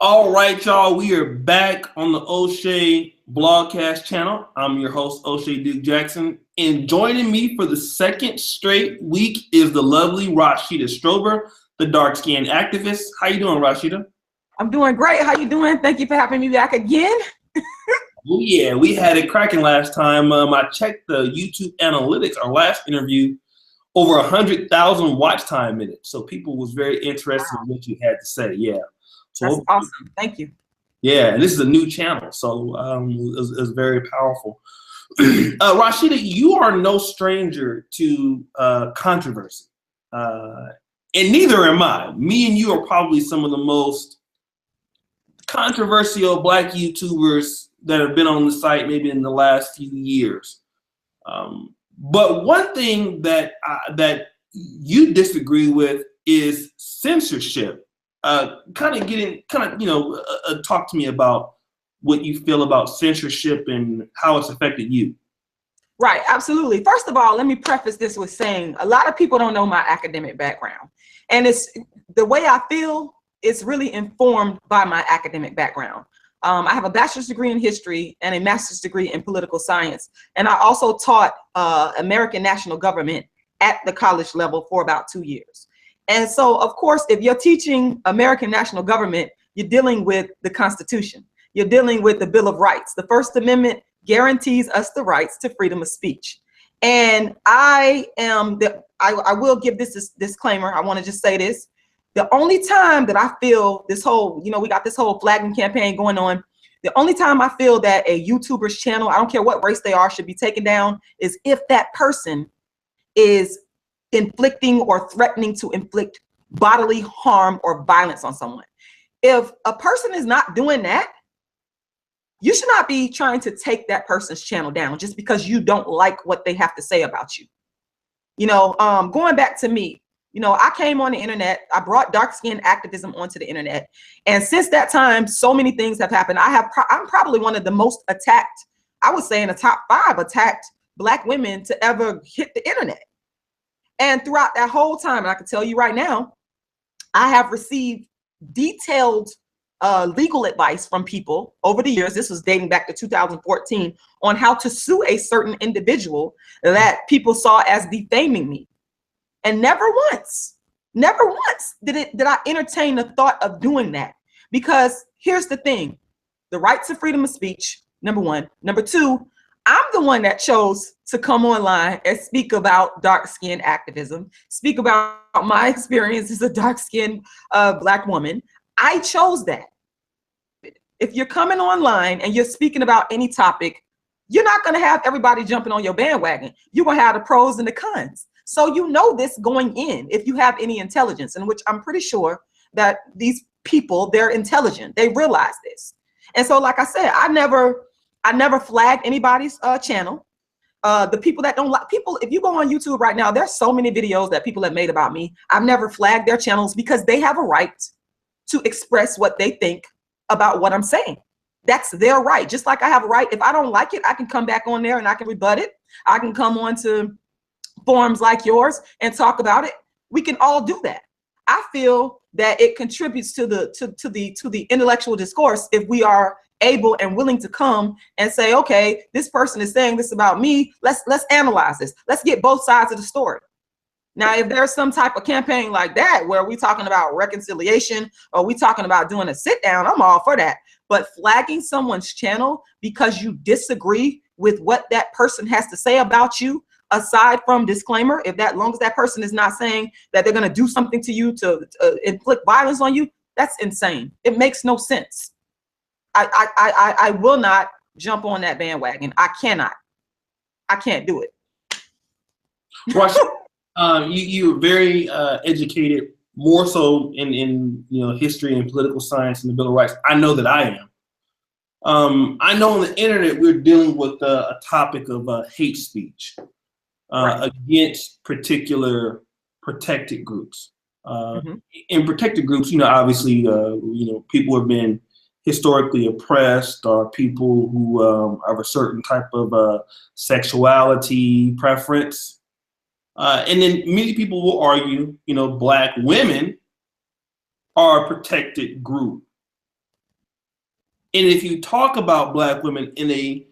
All right, y'all, we are back on the O'Shea Blogcast channel. I'm your host, O'Shea Duke Jackson, and joining me for the second straight week is the lovely Rashidah Strober, the dark-skinned activist. How you doing, Rashida? I'm doing great. How you doing? Thank you for having me back again. Oh yeah, we had it cracking last time. I checked the YouTube analytics, our last interview, over 100,000 watch time minutes. So people was very interested in what you had to say. Yeah. So that's awesome. Thank you. Yeah, and this is a new channel, so it's very powerful. Rashida, you are no stranger to controversy, and neither am I. Me and you are probably some of the most controversial Black YouTubers that have been on the site maybe in the last few years. But one thing that you disagree with is censorship. Talk to me about what you feel about censorship and how it's affected you. Right, absolutely. First of all, let me preface this with saying a lot of people don't know my academic background, and it's the way I feel. It's really informed by my academic background. I have a bachelor's degree in history and a master's degree in political science, and I also taught American national government at the college level for about 2 years. And so, of course, if you're teaching American national government, you're dealing with the Constitution. You're dealing with the Bill of Rights. The First Amendment guarantees us the rights to freedom of speech. And I will give this disclaimer. I want to just say this. The only time that I feel this whole, we got this whole flagging campaign going on. The only time I feel that a YouTuber's channel, I don't care what race they are, should be taken down is if that person is inflicting or threatening to inflict bodily harm or violence on someone. If a person is not doing that, you should not be trying to take that person's channel down just because you don't like what they have to say about you. Going back to me, I came on the internet, I brought dark-skinned activism onto the internet. And since that time, so many things have happened. I'm probably one of the most attacked, I would say in the top 5 attacked Black women to ever hit the internet. And throughout that whole time, and I can tell you right now, I have received detailed legal advice from people over the years. This was dating back to 2014 on how to sue a certain individual that people saw as defaming me. And never once did I entertain the thought of doing that. Because here's the thing, the right to freedom of speech, number one. Number two, I'm the one that chose to come online and speak about dark-skinned activism, speak about my experience as a dark-skinned Black woman. I chose that. If you're coming online and you're speaking about any topic, you're not going to have everybody jumping on your bandwagon. You're going to have the pros and the cons. So you know this going in, if you have any intelligence, in which I'm pretty sure that these people, they're intelligent. They realize this. And so, like I said, I never flagged anybody's channel. The people that don't like people, if you go on YouTube right now, there's so many videos that people have made about me. I've never flagged their channels because they have a right to express what they think about what I'm saying. That's their right. Just like I have a right, if I don't like it, I can come back on there and I can rebut it. I can come on to forums like yours and talk about it. We can all do that. I feel that it contributes to the intellectual discourse if we are able and willing to come and say, okay, this person is saying this about me. Let's analyze this. Let's get both sides of the story. Now, if there's some type of campaign like that where we're talking about reconciliation or we talking about doing a sit down, I'm all for that. But flagging someone's channel because you disagree with what that person has to say about you, aside from disclaimer, long as that person is not saying that they're going to do something to you to inflict violence on you, that's insane. It makes no sense. I will not jump on that bandwagon. I can't do it. You're very educated, more so in history and political science and the Bill of Rights. I know that I am. I know on the internet we're dealing with a topic of hate speech against particular protected groups. In protected groups, obviously, people have been historically oppressed, or people who have a certain type of sexuality preference. And then many people will argue, Black women are a protected group. And if you talk about Black women in a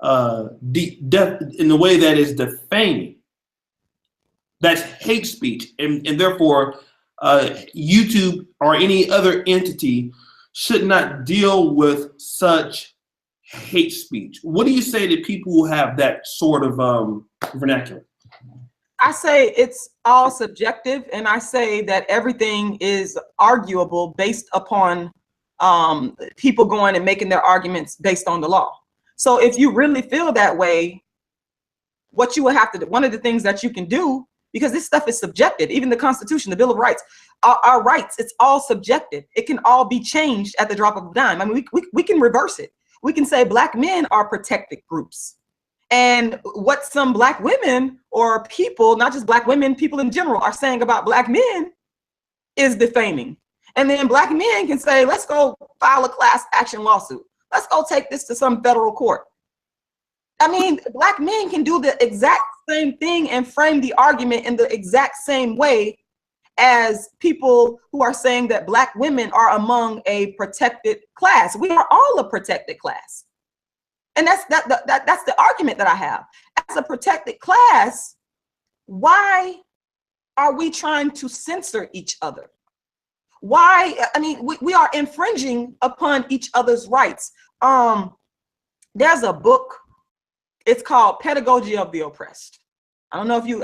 in the way that is defaming, that's hate speech, and therefore YouTube or any other entity should not deal with such hate speech. What do you say to people who have that sort of vernacular? I say it's all subjective, and I say that everything is arguable based upon people going and making their arguments based on the law. So if you really feel that way, what you will have to do, one of the things that you can do, because this stuff is subjective, even the Constitution, the Bill of Rights, our rights, it's all subjective. It can all be changed at the drop of a dime. I mean, we can reverse it. We can say Black men are protected groups. And what some Black women or people, not just Black women, people in general, are saying about Black men is defaming. And then Black men can say, let's go file a class action lawsuit. Let's go take this to some federal court. I mean, Black men can do the exact same thing and frame the argument in the exact same way as people who are saying that Black women are among a protected class. We are all a protected class. And that's the argument that I have. As a protected class, why are we trying to censor each other? Why? I mean, we are infringing upon each other's rights. There's a book, it's called Pedagogy of the Oppressed. I don't know if you,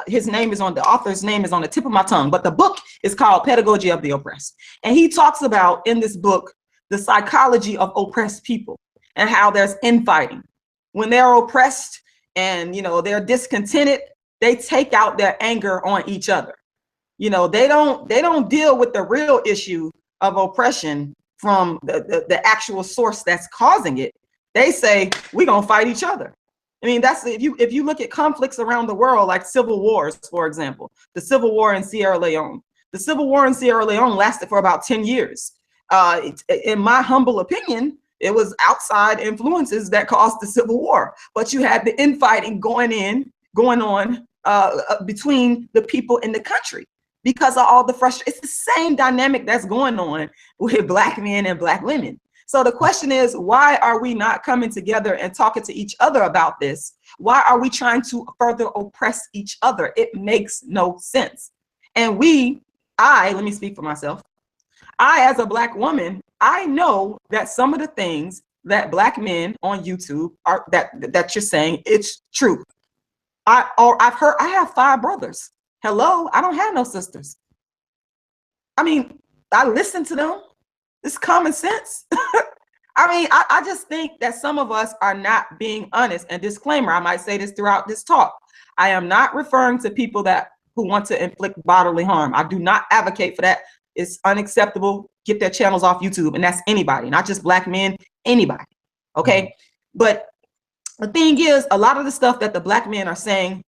his name is on, the author's name is on the tip of my tongue, but the book is called Pedagogy of the Oppressed. And he talks about, in this book, the psychology of oppressed people and how there's infighting. When they're oppressed and, you know, they're discontented, they take out their anger on each other. You know, they don't deal with the real issue of oppression from the actual source that's causing it. They say, we're gonna fight each other. I mean, that's, if you look at conflicts around the world, like civil wars, for example, the Civil War in Sierra Leone. The Civil War in Sierra Leone lasted for about 10 years. In my humble opinion, it was outside influences that caused the Civil War. But you had the infighting going on between the people in the country because of all the frustration. It's the same dynamic that's going on with Black men and Black women. So the question is, why are we not coming together and talking to each other about this? Why are we trying to further oppress each other? It makes no sense. And let me speak for myself. I, as a Black woman, I know that some of the things that Black men on YouTube are that you're saying, it's true. I've heard, I have 5 brothers. Hello, I don't have no sisters. I mean, I listen to them. It's common sense. I mean, I just think that some of us are not being honest. And disclaimer, I might say this throughout this talk. I am not referring to people who want to inflict bodily harm. I do not advocate for that. It's unacceptable. Get their channels off YouTube. And that's anybody, not just Black men, anybody. Okay. But the thing is, a lot of the stuff that the Black men are saying,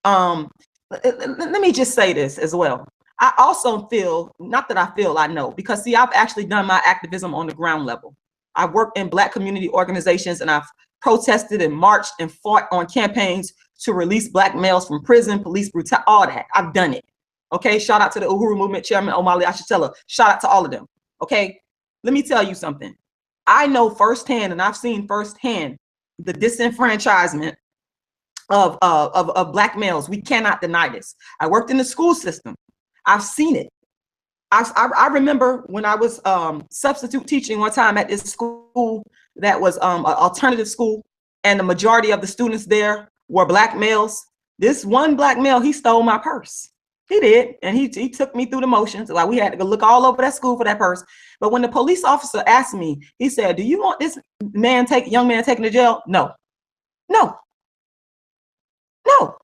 let me just say this as well. I also feel, not that I feel, I know, because see, I've actually done my activism on the ground level. I've worked in Black community organizations, and I've protested and marched and fought on campaigns to release Black males from prison, police brutality, all that. I've done it. Okay, shout out to the Uhuru Movement Chairman Omali Ashitela. Shout out to all of them. Okay, let me tell you something. I know firsthand, and I've seen firsthand, the disenfranchisement of Black males. We cannot deny this. I worked in the school system. I've seen it. I remember when I was substitute teaching one time at this school that was an alternative school, and the majority of the students there were Black males. This one Black male, he stole my purse. He did, and he took me through the motions. Like, we had to go look all over that school for that purse. But when the police officer asked me, he said, "Do you want this young man taken to jail?" No, no, no.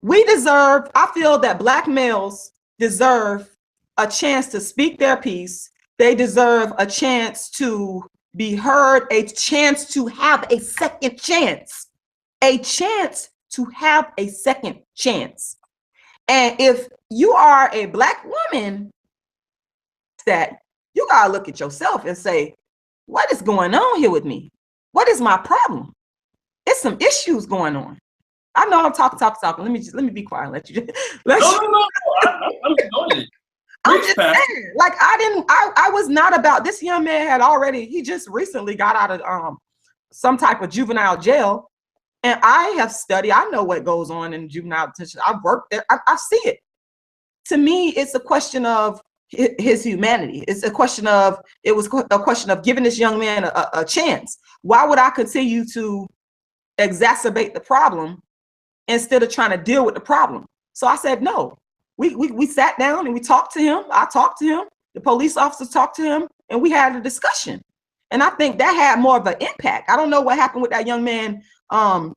We deserve, I feel that Black males deserve a chance to speak their piece. They deserve a chance to be heard, a chance to have a second chance, to have a second chance. And if you are a Black woman, that you gotta look at yourself and say, what is going on here with me? What is my problem? It's some issues going on. I know I'm talking. Let me be quiet. Let you. No. I'm enjoying it. I'm just saying, like, I was not about, this young man had already, he just recently got out of some type of juvenile jail. And I have studied, I know what goes on in juvenile detention. I've worked there, I see it. To me, it's a question of his humanity. It's a question of, it was a question of giving this young man a chance. Why would I continue to exacerbate the problem instead of trying to deal with the problem? So I said, no. We sat down and we talked to him. I talked to him. The police officers talked to him, and we had a discussion. And I think that had more of an impact. I don't know what happened with that young man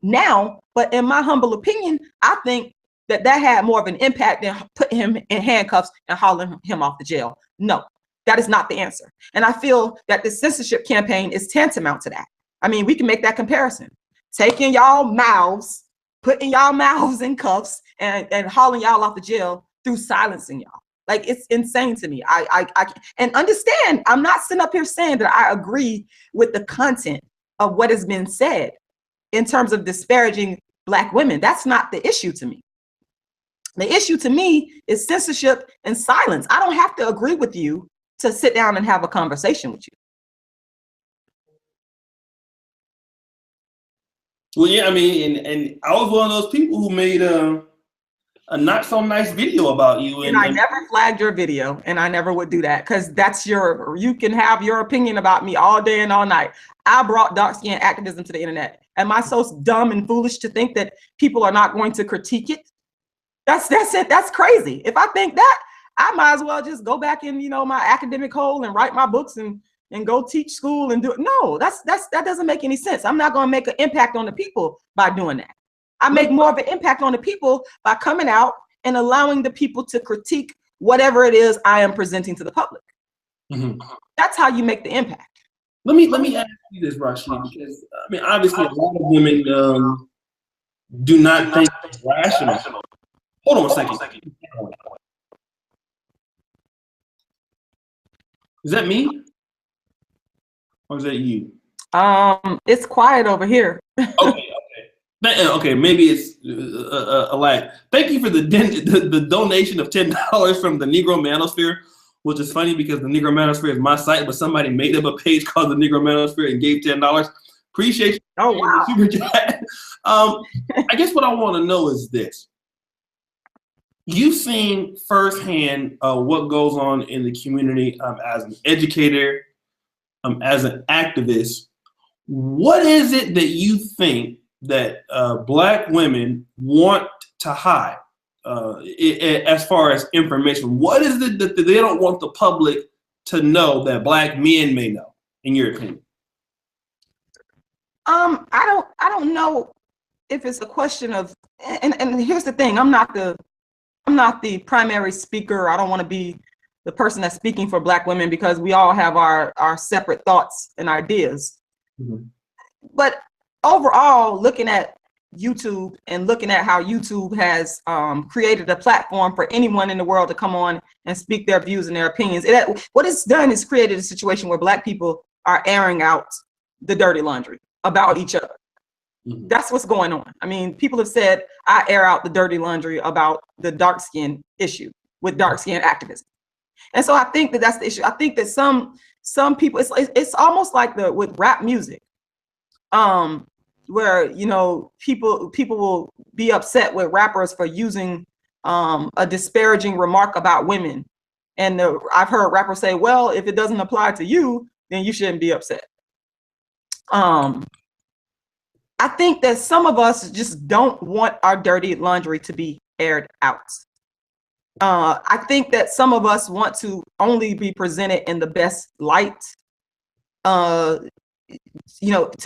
now, but in my humble opinion, I think that had more of an impact than putting him in handcuffs and hauling him off the jail. No, that is not the answer. And I feel that the censorship campaign is tantamount to that. I mean, we can make that comparison. Taking y'all mouths, putting y'all mouths in cuffs, and hauling y'all off the jail through silencing y'all. Like, it's insane to me. I and understand, I'm not sitting up here saying that I agree with the content of what has been said in terms of disparaging Black women. That's not the issue to me. The issue to me is censorship and silence. I don't have to agree with you to sit down and have a conversation with you. Well, yeah, I mean, and I was one of those people who made a not so nice video about you. And I never flagged your video, and I never would do that, because that's you can have your opinion about me all day and all night. I brought dark skin activism to the internet. Am I so dumb and foolish to think that people are not going to critique it? That's it. That's crazy. If I think that, I might as well just go back in, my academic hole and write my books and go teach school and do it. No, that doesn't make any sense. I'm not going to make an impact on the people by doing that. I make more of an impact on the people by coming out and allowing the people to critique whatever it is I am presenting to the public. Mm-hmm. That's how you make the impact. Let me ask you this, Rashida, because I mean, obviously, a lot of women do not think it's rational. Hold on a second. Is that me? Or is that you? It's quiet over here. Okay, maybe it's a lag. Thank you for the donation of $10 from the Negro Manosphere, which is funny because the Negro Manosphere is my site, but somebody made up a page called the Negro Manosphere and gave $10. Appreciate you. Oh, wow. Super chat. I guess what I want to know is this. You've seen firsthand what goes on in the community as an educator, as an activist. What is it that you think that Black women want to hide as far as information? What is it that they don't want the public to know that Black men may know, in your opinion? I don't know if it's a question of, and here's the thing, I'm not the primary speaker. I don't want to be the person that's speaking for Black women, because we all have our separate thoughts and ideas. Mm-hmm. But overall, looking at YouTube and looking at how YouTube has created a platform for anyone in the world to come on and speak their views and their opinions, what it's done is created a situation where Black people are airing out the dirty laundry about each other. Mm-hmm. That's what's going on. I mean, people have said, I air out the dirty laundry about the dark skin issue with dark skin activism. And so I think that that's the issue. I think that some people, it's almost like with rap music, where, people will be upset with rappers for using a disparaging remark about women. And I've heard rappers say, well, if it doesn't apply to you, then you shouldn't be upset. I think that some of us just don't want our dirty laundry to be aired out. I think that some of us want to only be presented in the best light, to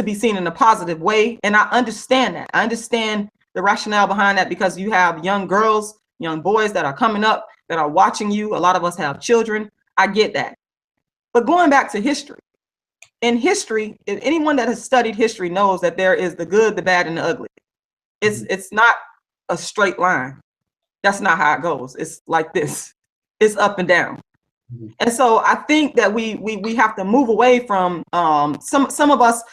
be seen in a positive way. And I understand that. I understand the rationale behind that, because you have young girls, young boys that are coming up, that are watching you. A lot of us have children. I get that. But going back to history, in history, if anyone that has studied history knows that there is the good, the bad, and the ugly. It's not a straight line. That's not how it goes. It's like this. It's up and down. Mm-hmm. And so I think that we have to move away from some of us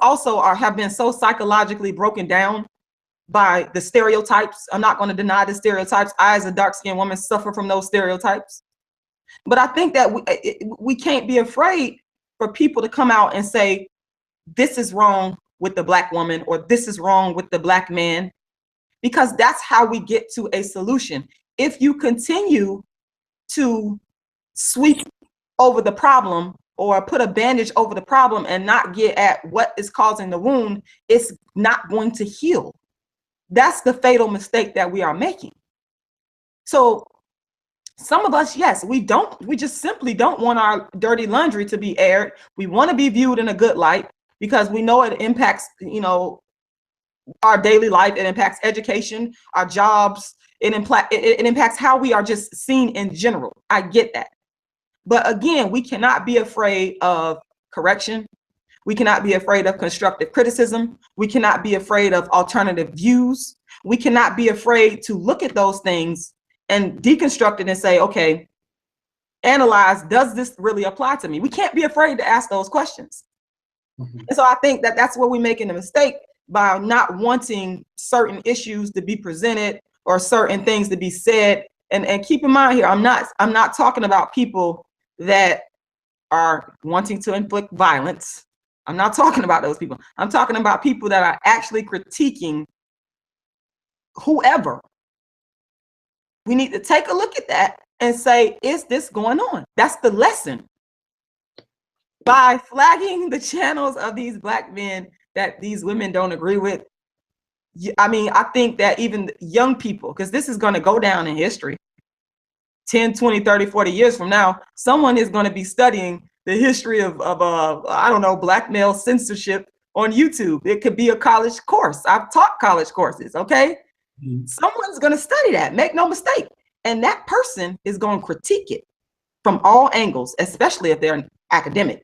also have been so psychologically broken down by the stereotypes. I'm not going to deny the stereotypes. I, as a dark-skinned woman, suffer from those stereotypes. But I think that we can't be afraid for people to come out and say, this is wrong with the Black woman, or this is wrong with the Black man, because that's how we get to a solution. If you continue to sweep over the problem or put a bandage over the problem and not get at what is causing the wound, it's not going to heal. That's the fatal mistake that we are making. So some of us, yes, we just simply don't want our dirty laundry to be aired. We want to be viewed in a good light because we know it impacts, you know, our daily life. It impacts education, our jobs. It impacts how we are just seen in general. I get that. But again, we cannot be afraid of correction. We cannot be afraid of constructive criticism. We cannot be afraid of alternative views. We cannot be afraid to look at those things and deconstruct it and say, okay, analyze, does this really apply to me? We can't be afraid to ask those questions. And so I think that that's where we're making a mistake, by not wanting certain issues to be presented or certain things to be said. And keep in mind here, I'm not talking about people that are wanting to inflict violence. I'm not talking about those people. I'm talking about people that are actually critiquing whoever. We need to take a look at that and say, is this going on? That's the lesson. By flagging the channels of these Black men that these women don't agree with, I mean, I think that even young people, because this is going to go down in history, 10, 20, 30, 40 years from now, someone is going to be studying the history of I don't know, Black male censorship on YouTube. It could be a college course. I've taught college courses, okay? Someone's going to study that, make no mistake. And that person is going to critique it from all angles, especially if they're an academic.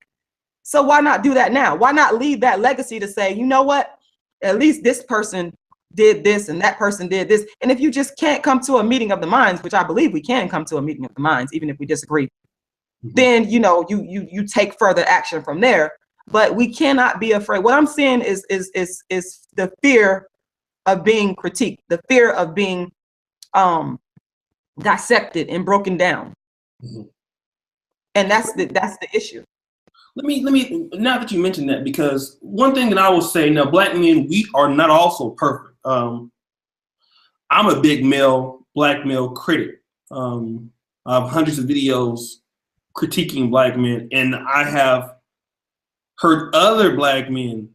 So why not do that now? Why not leave that legacy to say, you know what, at least this person did this and that person did this. And if you just can't come to a meeting of the minds, which I believe we can come to a meeting of the minds, even if we disagree, then, you know, you take further action from there. But we cannot be afraid. What I'm saying is the fear of being critiqued, the fear of being dissected and broken down. And that's the issue. Let me now that you mentioned that, because one thing that I will say, now, Black men, we are not also perfect. I'm a big Black male critic. I have hundreds of videos critiquing Black men, and I have heard other Black men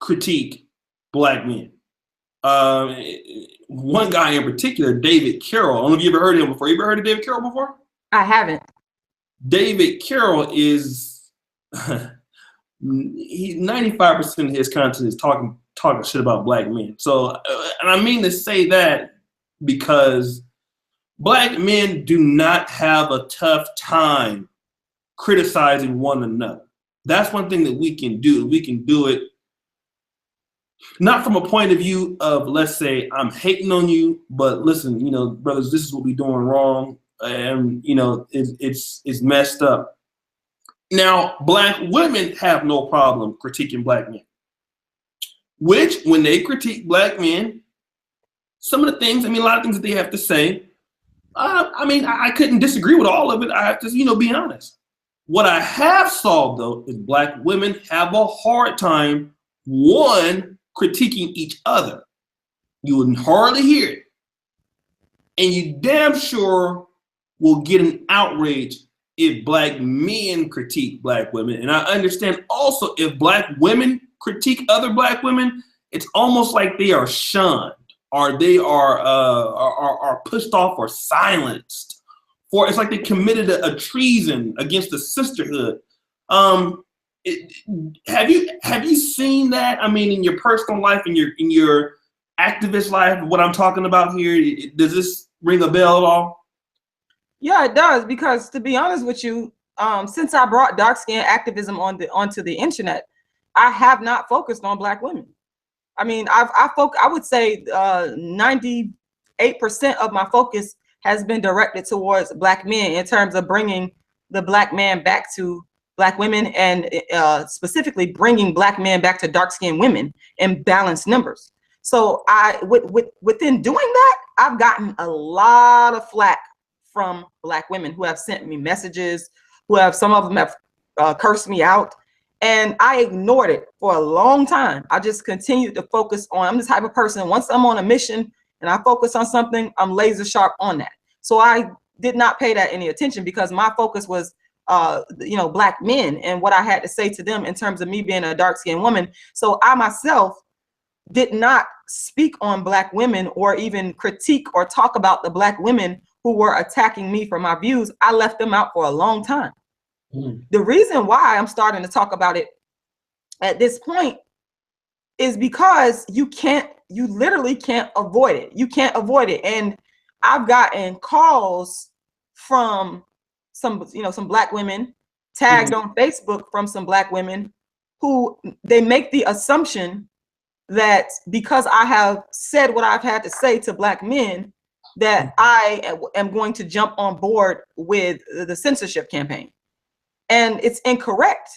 critique Black men. One guy in particular, David Carroll. I don't know if you ever heard of him before. You ever heard of David Carroll before? I haven't. David Carroll is 95% of his content is talking shit about Black men. So, and I mean to say that because Black men do not have a tough time criticizing one another. That's one thing that we can do. We can do it not from a point of view of, let's say, I'm hating on you, but listen, you know, brothers, this is what we're doing wrong, and you know, it's messed up. Now, Black women have no problem critiquing Black men, which when they critique Black men, some of the things, I mean, a lot of things that they have to say, I mean, I couldn't disagree with all of it. I have to, you know, be honest. What I have saw, though, is Black women have a hard time, one, critiquing each other. You would hardly hear it. And you damn sure will get an outrage if Black men critique Black women. And I understand also if Black women critique other Black women, it's almost like they are shunned, or they are pushed off or silenced. For it's like they committed a treason against the sisterhood. Have you seen that? I mean, in your personal life, in your activist life, what I'm talking about here, does this ring a bell at all? Yeah, it does, because to be honest with you, since I brought dark skin activism onto the internet, I have not focused on Black women. I mean, I would say 98% of my focus has been directed towards Black men in terms of bringing the Black man back to Black women, and specifically bringing Black men back to dark skinned women in balanced numbers. So within doing that, I've gotten a lot of flack from Black women who have sent me messages, some of them have cursed me out. And I ignored it for a long time. I just continued to focus on, I'm the type of person, once I'm on a mission and I focus on something, I'm laser sharp on that. So I did not pay that any attention because my focus was, Black men and what I had to say to them in terms of me being a dark-skinned woman. So I myself did not speak on Black women or even critique or talk about the Black women who were attacking me for my views. I left them out for a long time. The reason why I'm starting to talk about it at this point is because you literally can't avoid it. You can't avoid it. And I've gotten calls from some Black women tagged on Facebook from some Black women who they make the assumption that because I have said what I've had to say to Black men, that I am going to jump on board with the censorship campaign. And it's incorrect.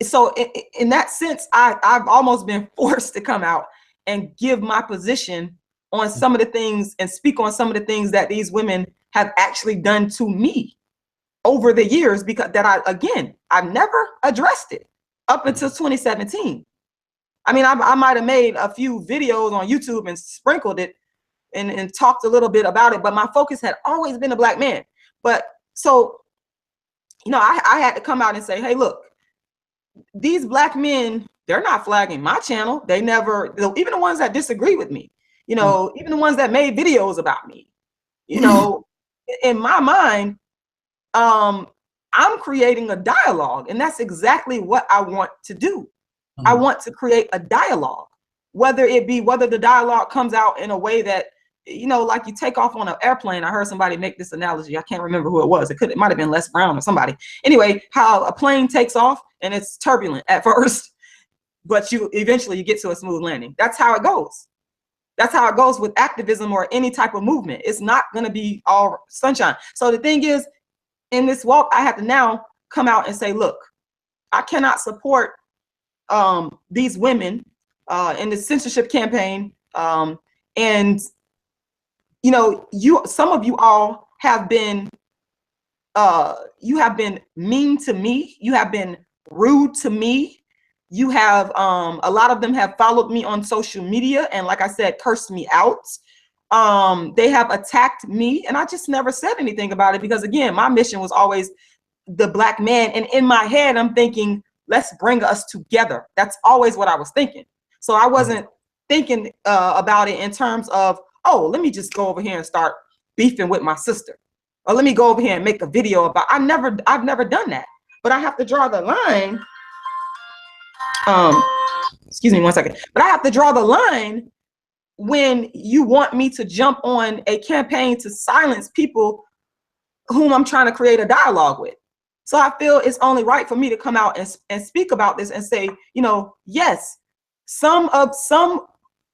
So in that sense, I've almost been forced to come out and give my position on some of the things and speak on some of the things that these women have actually done to me over the years, because I've never addressed it up until 2017. I mean, I might have made a few videos on YouTube and sprinkled it and talked a little bit about it, but my focus had always been a Black man. But so, I had to come out and say, hey, look, these Black men, they're not flagging my channel. They never, even the ones that disagree with me, even the ones that made videos about me, in my mind, I'm creating a dialogue, and that's exactly what I want to do. I want to create a dialogue, whether the dialogue comes out in a way that, like you take off on an airplane. I heard somebody make this analogy. I can't remember who it was. It might have been Les Brown or somebody. Anyway, how a plane takes off and it's turbulent at first, but eventually you get to a smooth landing. That's how it goes. That's how it goes with activism or any type of movement. It's not going to be all sunshine. So the thing is, in this walk, I have to now come out and say, look, I cannot support these women in the censorship campaign. And some of you all have been mean to me. You have been rude to me. You have a lot of them have followed me on social media and, like I said, cursed me out. They have attacked me, and I just never said anything about it because, again, my mission was always the Black man. And in my head, I'm thinking, let's bring us together. That's always what I was thinking. So I wasn't thinking about it in terms of, oh, let me just go over here and start beefing with my sister, or let me go over here and make a video about. I've never done that. But I have to draw the line. Excuse me one second. But I have to draw the line when you want me to jump on a campaign to silence people whom I'm trying to create a dialogue with. So I feel it's only right for me to come out and speak about this and say, yes, some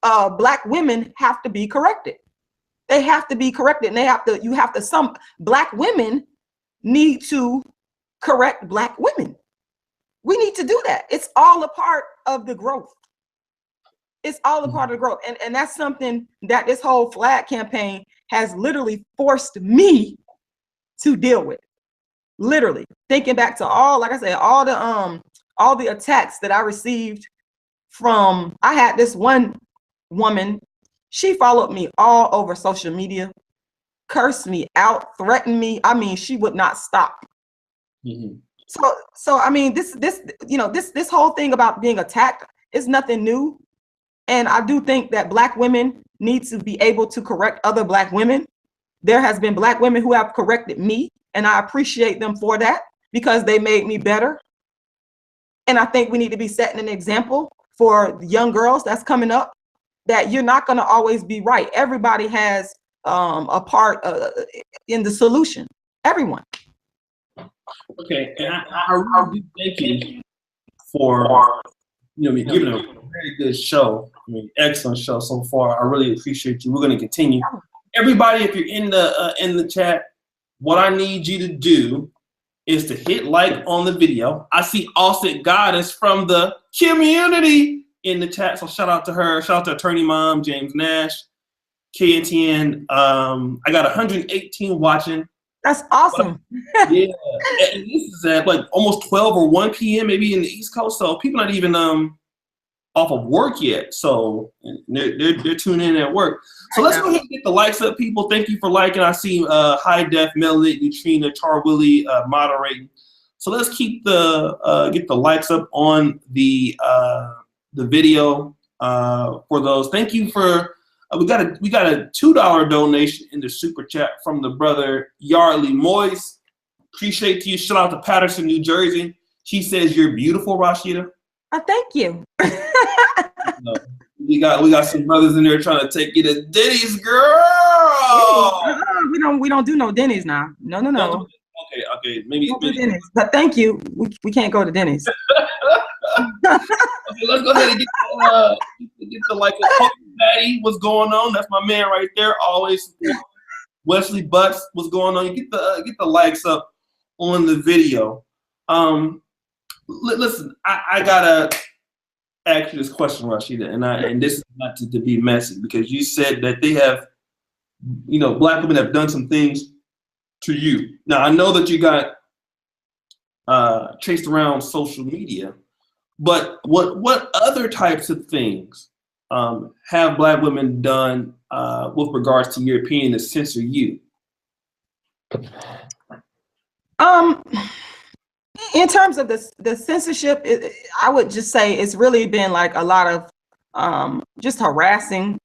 Black women have to be corrected. They have to be corrected, and some Black women need to correct Black women. We need to do that. It's all a part of the growth. It's all a part of the growth. And that's something that this whole flag campaign has literally forced me to deal with. Literally thinking back to all the attacks that I received from, I had this one woman, she followed me all over social media, cursed me out, threatened me. I mean, she would not stop. So I mean, this whole thing about being attacked is nothing new. And I do think that Black women need to be able to correct other Black women. There has been Black women who have corrected me, and I appreciate them for that because they made me better. And I think we need to be setting an example for the young girls that's coming up, that you're not going to always be right. Everybody has a part in the solution. Everyone. Okay, and I really thank you for giving a very good show. I mean, excellent show so far. I really appreciate you. We're going to continue. Everybody, if you're in the chat, what I need you to do is to hit like on the video. I see Austin Goddess from the community in the chat, so shout out to her. Shout out to Attorney Mom, James Nash, KNTN. I got 118 watching. That's awesome. Yeah, and this is at like almost 12 or 1 p.m. maybe in the East Coast, so people not even off of work yet, so they're tuning in at work. So let's go ahead and get the likes up, people. Thank you for liking. I see High Def, Mellit, Neutrina, Charwilly moderating. So let's keep the get the likes up on the video for those. Thank you for we got a $2 donation in the super chat from the brother Yardley Moyes. Appreciate you. Shout out to Patterson, New Jersey. She says you're beautiful, Rashida. Thank you. We got some brothers in there trying to take you to Denny's, girl. We don't do no Denny's now. No. Okay, maybe. Denny's. But thank you. We can't go to Denny's. Okay, let's go ahead and get the like. Patty, what's going on? That's my man right there. Always. Wesley Butts, what's going on? You get the likes up on the video. Listen, I gotta ask you this question, Rashida, and this is not to be messy, because you said that they have, Black women have done some things to you. Now I know that you got chased around social media, but what other types of things have Black women done with regards to your opinion to censor you? In terms of the censorship, I would just say it's really been like a lot of just harassing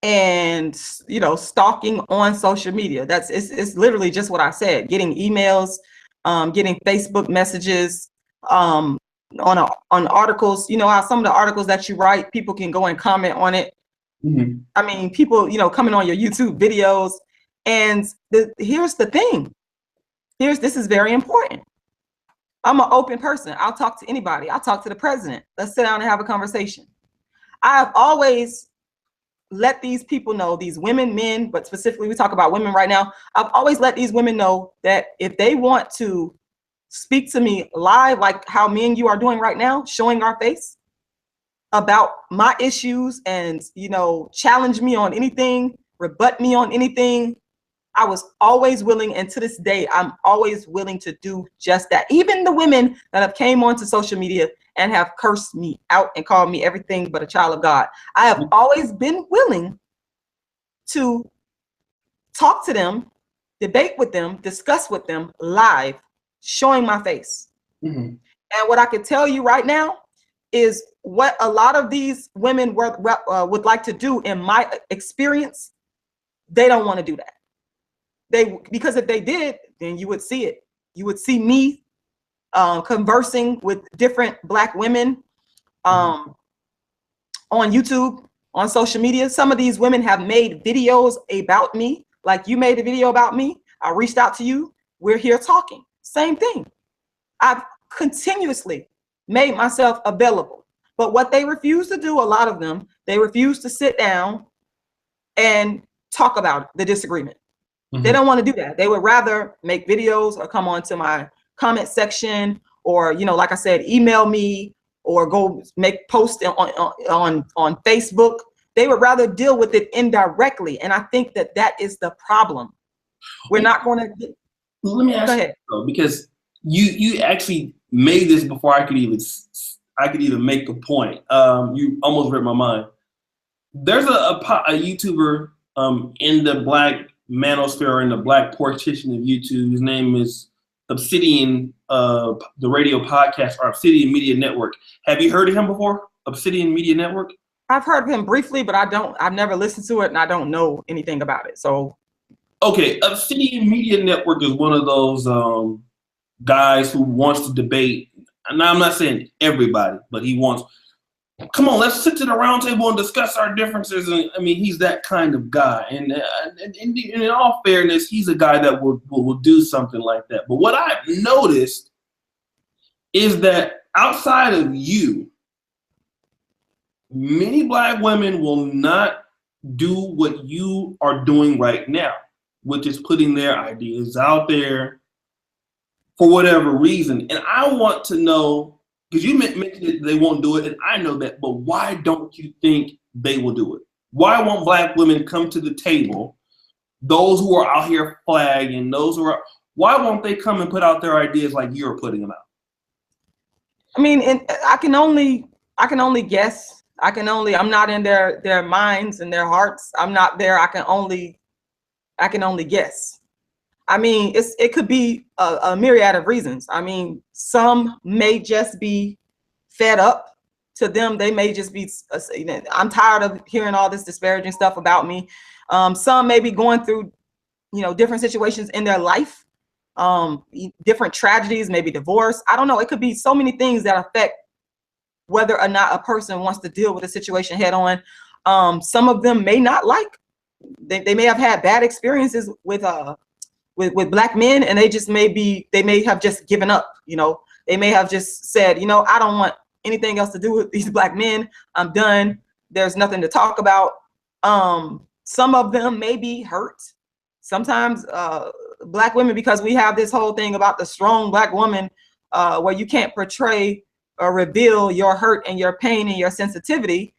and stalking on social media. It's literally just what I said. Getting emails, getting Facebook messages, on articles. You know how some of the articles that you write, people can go and comment on it. Mm-hmm. I mean, people coming on your YouTube videos. And here's the thing. This is very important. I'm an open person. I'll talk to anybody. I'll talk to the president. Let's sit down and have a conversation. I have always let these people know, these women, men, but specifically we talk about women right now. I've always let these women know that if they want to speak to me live, like how me and you are doing right now, showing our face about my issues and, challenge me on anything, rebut me on anything, I was always willing, and to this day, I'm always willing to do just that. Even the women that have came onto social media and have cursed me out and called me everything but a child of God, I have always been willing to talk to them, debate with them, discuss with them live, showing my face. Mm-hmm. And what I can tell you right now is what a lot of these women would like to do, in my experience, they don't want to do that. Because if they did, then you would see it. You would see me conversing with different Black women on YouTube, on social media. Some of these women have made videos about me, like you made a video about me. I reached out to you. We're here talking. Same thing. I've continuously made myself available. But what they refuse to do, a lot of them, they refuse to sit down and talk about the disagreement. They don't want to do that. They would rather make videos or come onto my comment section, or, like I said, email me, or go make posts on Facebook. They would rather deal with it indirectly. And I think that is the problem. We're not going to. Let me ask you, though, because you actually made this before I could even make a point. You almost read my mind. There's a YouTuber in the Black manosphere, in the Black partition of YouTube. His name is Obsidian, the radio podcast, or Obsidian Media Network. Have you heard of him before? Obsidian Media Network? I've heard of him briefly, but I've never listened to it, and I don't know anything about it. So, okay, Obsidian Media Network is one of those guys who wants to debate. And I'm not saying everybody, but he wants. Come on, let's sit to the round table and discuss our differences. And I mean, he's that kind of guy. And in all fairness, he's a guy that will do something like that. But what I've noticed is that outside of you, many Black women will not do what you are doing right now, which is putting their ideas out there for whatever reason. And I want to know, because you mentioned that they won't do it, and I know that, but why don't you think they will do it? Why won't Black women come to the table, those who are out here flagging, those who are, why won't they come and put out their ideas like you're putting them out? I mean, I can only guess. I'm not in their minds and their hearts. I'm not there. I can only guess. I mean, it could be a myriad of reasons. I mean, some may just be fed up. To them, they may just be, I'm tired of hearing all this disparaging stuff about me. Some may be going through, different situations in their life, different tragedies, maybe divorce. I don't know. It could be so many things that affect whether or not a person wants to deal with a situation head on. Some of them may not like, they may have had bad experiences with Black men, and they may have just given up. They may have just said, I don't want anything else to do with these Black men. I'm done. There's nothing to talk about. Some of them may be hurt. Sometimes Black women, because we have this whole thing about the strong Black woman, where you can't portray or reveal your hurt and your pain and your sensitivity.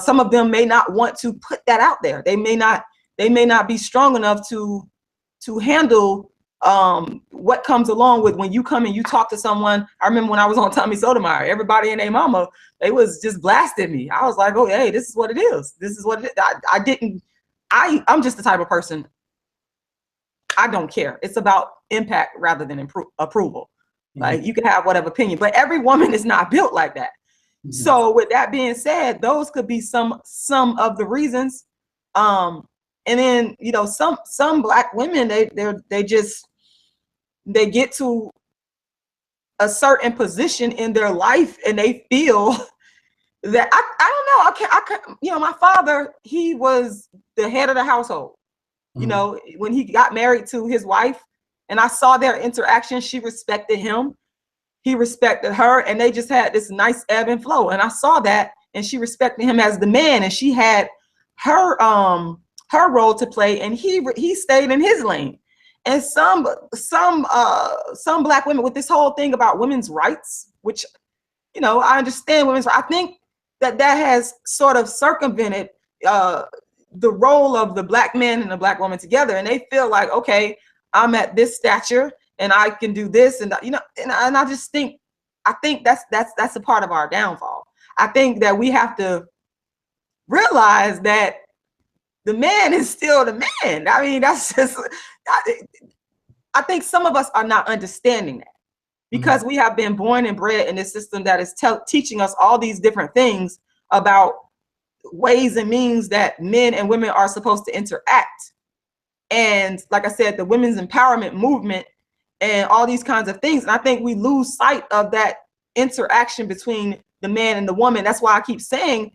Some of them may not want to put that out there. They may not be strong enough to handle what comes along with when you come and you talk to someone. I remember when I was on Tommy Sotomayor, everybody and their mama, they was just blasting me. I was like, oh, hey, this is what it is. This is what it is. I'm just the type of person, I don't care. It's about impact rather than approval. Mm-hmm. Like, you can have whatever opinion, but every woman is not built like that. Mm-hmm. So with that being said, those could be some of the reasons. And then, some Black women, they get to a certain position in their life and they feel that I don't know. My father, he was the head of the household. Mm-hmm. When he got married to his wife, and I saw their interaction, she respected him, he respected her, and they just had this nice ebb and flow. And I saw that, and she respected him as the man, and she had her role to play, and he stayed in his lane. And some Black women, with this whole thing about women's rights, which, I understand women's rights, I think that has sort of circumvented the role of the Black man and the Black woman together. And they feel like, okay, I'm at this stature and I can do this. And, and I just think, that's a part of our downfall. I think that we have to realize that the man is still the man. I mean, that's just, I think some of us are not understanding that, because we have been born and bred in this system that is teaching us all these different things about ways and means that men and women are supposed to interact. And like I said, the women's empowerment movement and all these kinds of things. And I think we lose sight of that interaction between the man and the woman. That's why I keep saying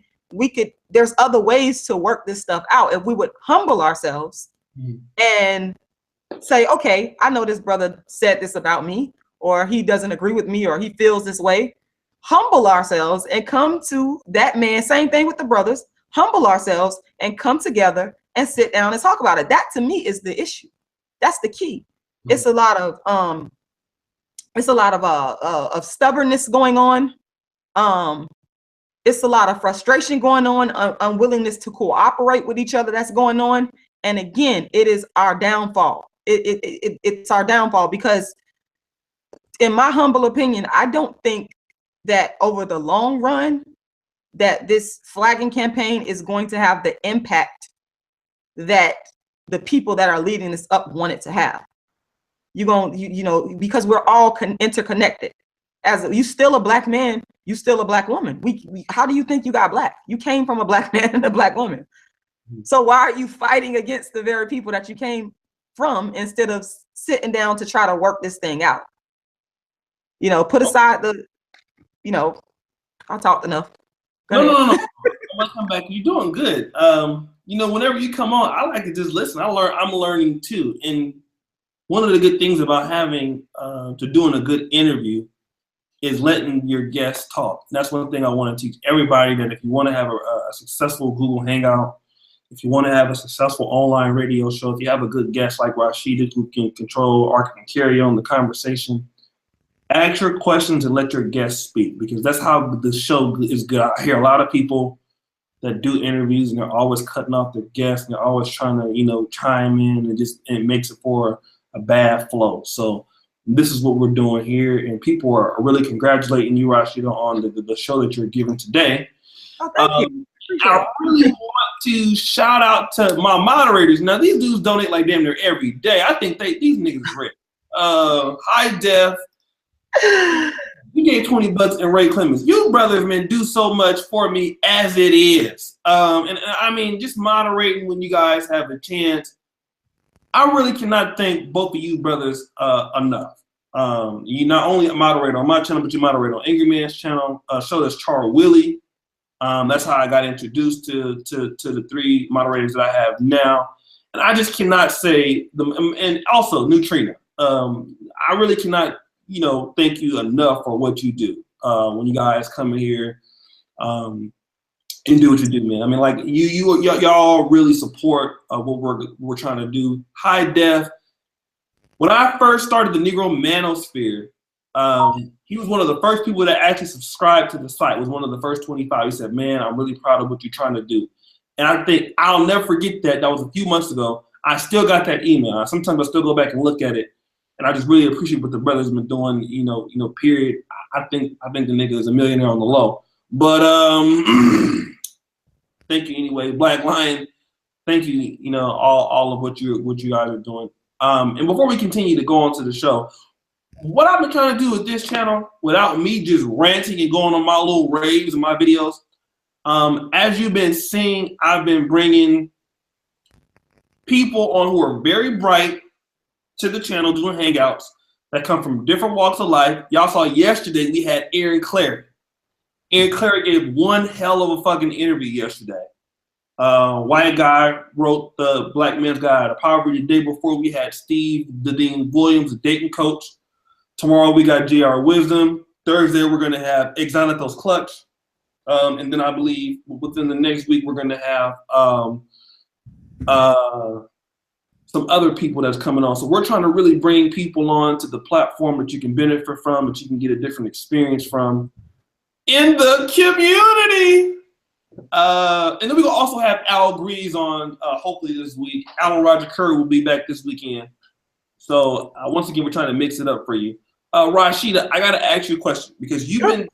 there's other ways to work this stuff out. If we would humble ourselves and say, okay, I know this brother said this about me, or he doesn't agree with me, or he feels this way. Humble ourselves and come to that man. Same thing with the brothers. Humble ourselves and come together and sit down and talk about it. That to me is the issue. That's the key. It's a lot of stubbornness going on. It's a lot of frustration going on, unwillingness to cooperate with each other that's going on. And again, it is our downfall. It's our downfall, because in my humble opinion, I don't think that over the long run that this flagging campaign is going to have the impact that the people that are leading this up want it to have. Because we're all interconnected. As you still a Black man, you still a Black woman. How do you think you got Black? You came from a Black man and a Black woman. So why are you fighting against the very people that you came from, instead of sitting down to try to work this thing out? Put aside I talked enough. No. I'm gonna come back. You're doing good. Whenever you come on, I like to just listen. I'm learning too. And one of the good things about doing a good interview is letting your guests talk. And that's one thing I want to teach everybody, that if you want to have a successful Google Hangout, if you want to have a successful online radio show, if you have a good guest like Rashida who can control or can carry on the conversation, ask your questions and let your guests speak, because that's how the show is good. I hear a lot of people that do interviews, and they're always cutting off their guests, and they're always trying to, you know, chime in, and it makes it for a bad flow. So this is what we're doing here, and people are really congratulating you, Rashida, on the show that you're giving today. Oh, thank you. I really want to shout out to my moderators. Now, these dudes donate like damn near every day. I think these niggas rich. High Def, you gave $20 and Ray Clemens. You brothers, man, do so much for me as it is. And I mean, just moderating when you guys have a chance. I really cannot thank both of you brothers enough. You not only moderate on my channel, but you moderate on Angry Man's channel. Show that's Char Willie. That's how I got introduced to the three moderators that I have now. And I just cannot say them, and also Neutrina. I really cannot, you know, thank you enough for what you do when you guys come in here and do what you do, man. I mean, like y'all really support what we're trying to do. High Def. When I first started the Negro Manosphere, he was one of the first people that actually subscribed to the site. Was one of the first 25. He said, "Man, I'm really proud of what you're trying to do." And I think I'll never forget that. That was a few months ago. I still got that email. Sometimes I still go back and look at it, and I just really appreciate what the brothers been doing. You know. Period. I think the nigga is a millionaire on the low. But thank you anyway, Black Lion. Thank you. You know, all of what you guys are doing. And before we continue to go on to the show, what I've been trying to do with this channel, without me just ranting and going on my little raves and my videos, as you've been seeing, I've been bringing people on who are very bright to the channel doing hangouts that come from different walks of life. Y'all saw yesterday we had Aaron Clary. Aaron Clary gave one hell of a fucking interview yesterday. White guy wrote the Black Men's Guide to Poverty. The day before we had Steve Dean Williams, the Dayton coach. Tomorrow we got JR Wisdom. Thursday we're gonna have Exonatos Clutch. And then I believe within the next week we're gonna have some other people that's coming on. So we're trying to really bring people on to the platform that you can benefit from, that you can get a different experience from in the community. And then we will also have Al Greaves on hopefully this week. Alan Roger Curry will be back this weekend. So once again, we're trying to mix it up for you. Rashida, I gotta ask you a question because you've been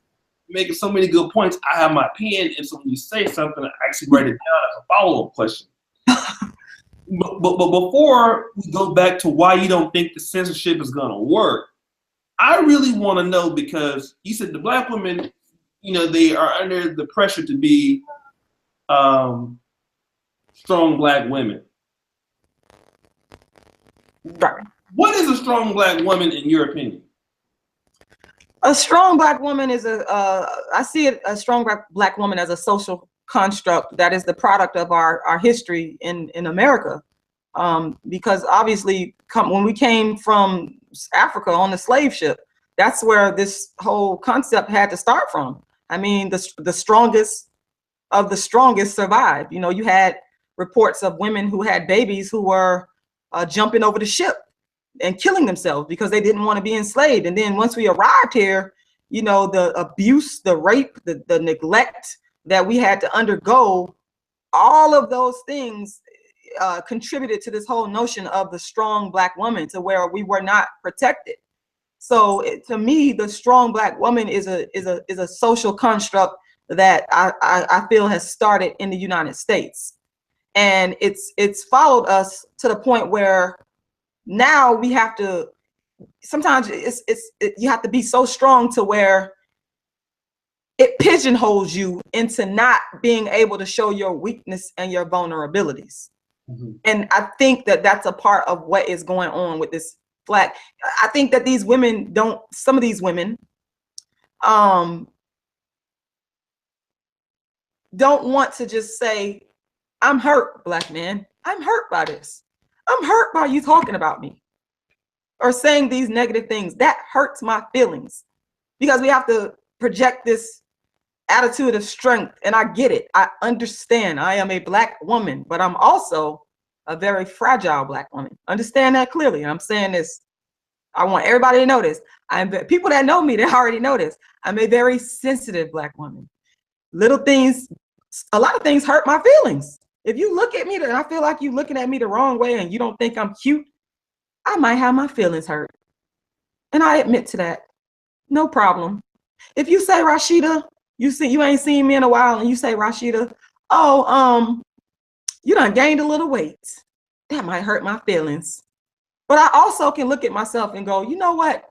making so many good points. I have my pen, and so when you say something, I actually write it down as a follow-up question. but before we go back to why you don't think the censorship is gonna work, I really want to know, because you said the Black women, you know, they are under the pressure to be strong Black women. Right. What is a strong Black woman in your opinion? A strong Black woman is I see it, a strong Black woman as a social construct that is the product of our history in America. Because obviously when we came from Africa on the slave ship, that's where this whole concept had to start from. I mean, the strongest of the strongest survived. You know, you had reports of women who had babies who were jumping over the ship and killing themselves because they didn't want to be enslaved. And then once we arrived here, you know, the abuse, the rape, the neglect that we had to undergo, all of those things contributed to this whole notion of the strong Black woman, to where we were not protected. So to me, the strong Black woman is a social construct that I feel has started in the United States, and it's followed us to the point where now we have to, sometimes you have to be so strong to where it pigeonholes you into not being able to show your weakness and your vulnerabilities. Mm-hmm. And I think that that's a part of what is going on with this Black. I think that these women some of these women don't want to just say, I'm hurt, Black man. I'm hurt by this. I'm hurt by you talking about me or saying these negative things. That hurts my feelings, because we have to project this attitude of strength. And I get it. I understand. I am a Black woman, but I'm also a very fragile Black woman. Understand that clearly. And I'm saying this, I want everybody to know this. People that know me, they already know this. I'm a very sensitive Black woman. Little things a lot of things hurt my feelings. If you look at me and I feel like you're looking at me the wrong way and you don't think I'm cute, I might have my feelings hurt. And I admit to that. No problem. If you say, Rashida, you ain't seen me in a while, and you say, Rashida, oh, you done gained a little weight. That might hurt my feelings. But I also can look at myself and go, you know what?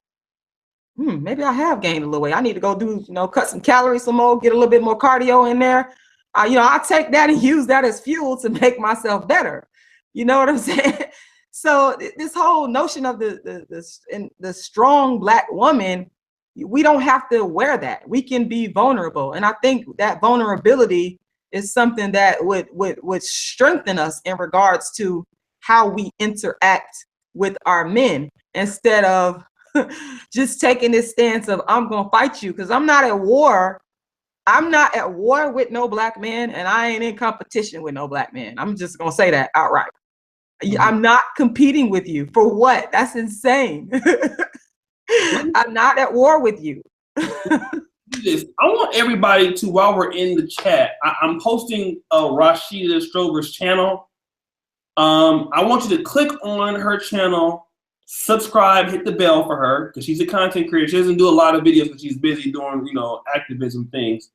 Maybe I have gained a little weight. I need to go do, cut some calories some more, get a little bit more cardio in there. I take that and use that as fuel to make myself better. You know what I'm saying? So this whole notion of the strong Black woman, we don't have to wear that. We can be vulnerable. And I think that vulnerability is something that would strengthen us in regards to how we interact with our men, instead of just taking this stance of, I'm going to fight you because I'm not at war. I'm not at war with no Black man, and I ain't in competition with no Black man. I'm just going to say that outright. I'm not competing with you. For what? That's insane. I'm not at war with you. I want everybody to, while we're in the chat, I'm posting Rashidah Strober's channel. I want you to click on her channel, subscribe, hit the bell for her, because she's a content creator. She doesn't do a lot of videos because she's busy doing, activism things.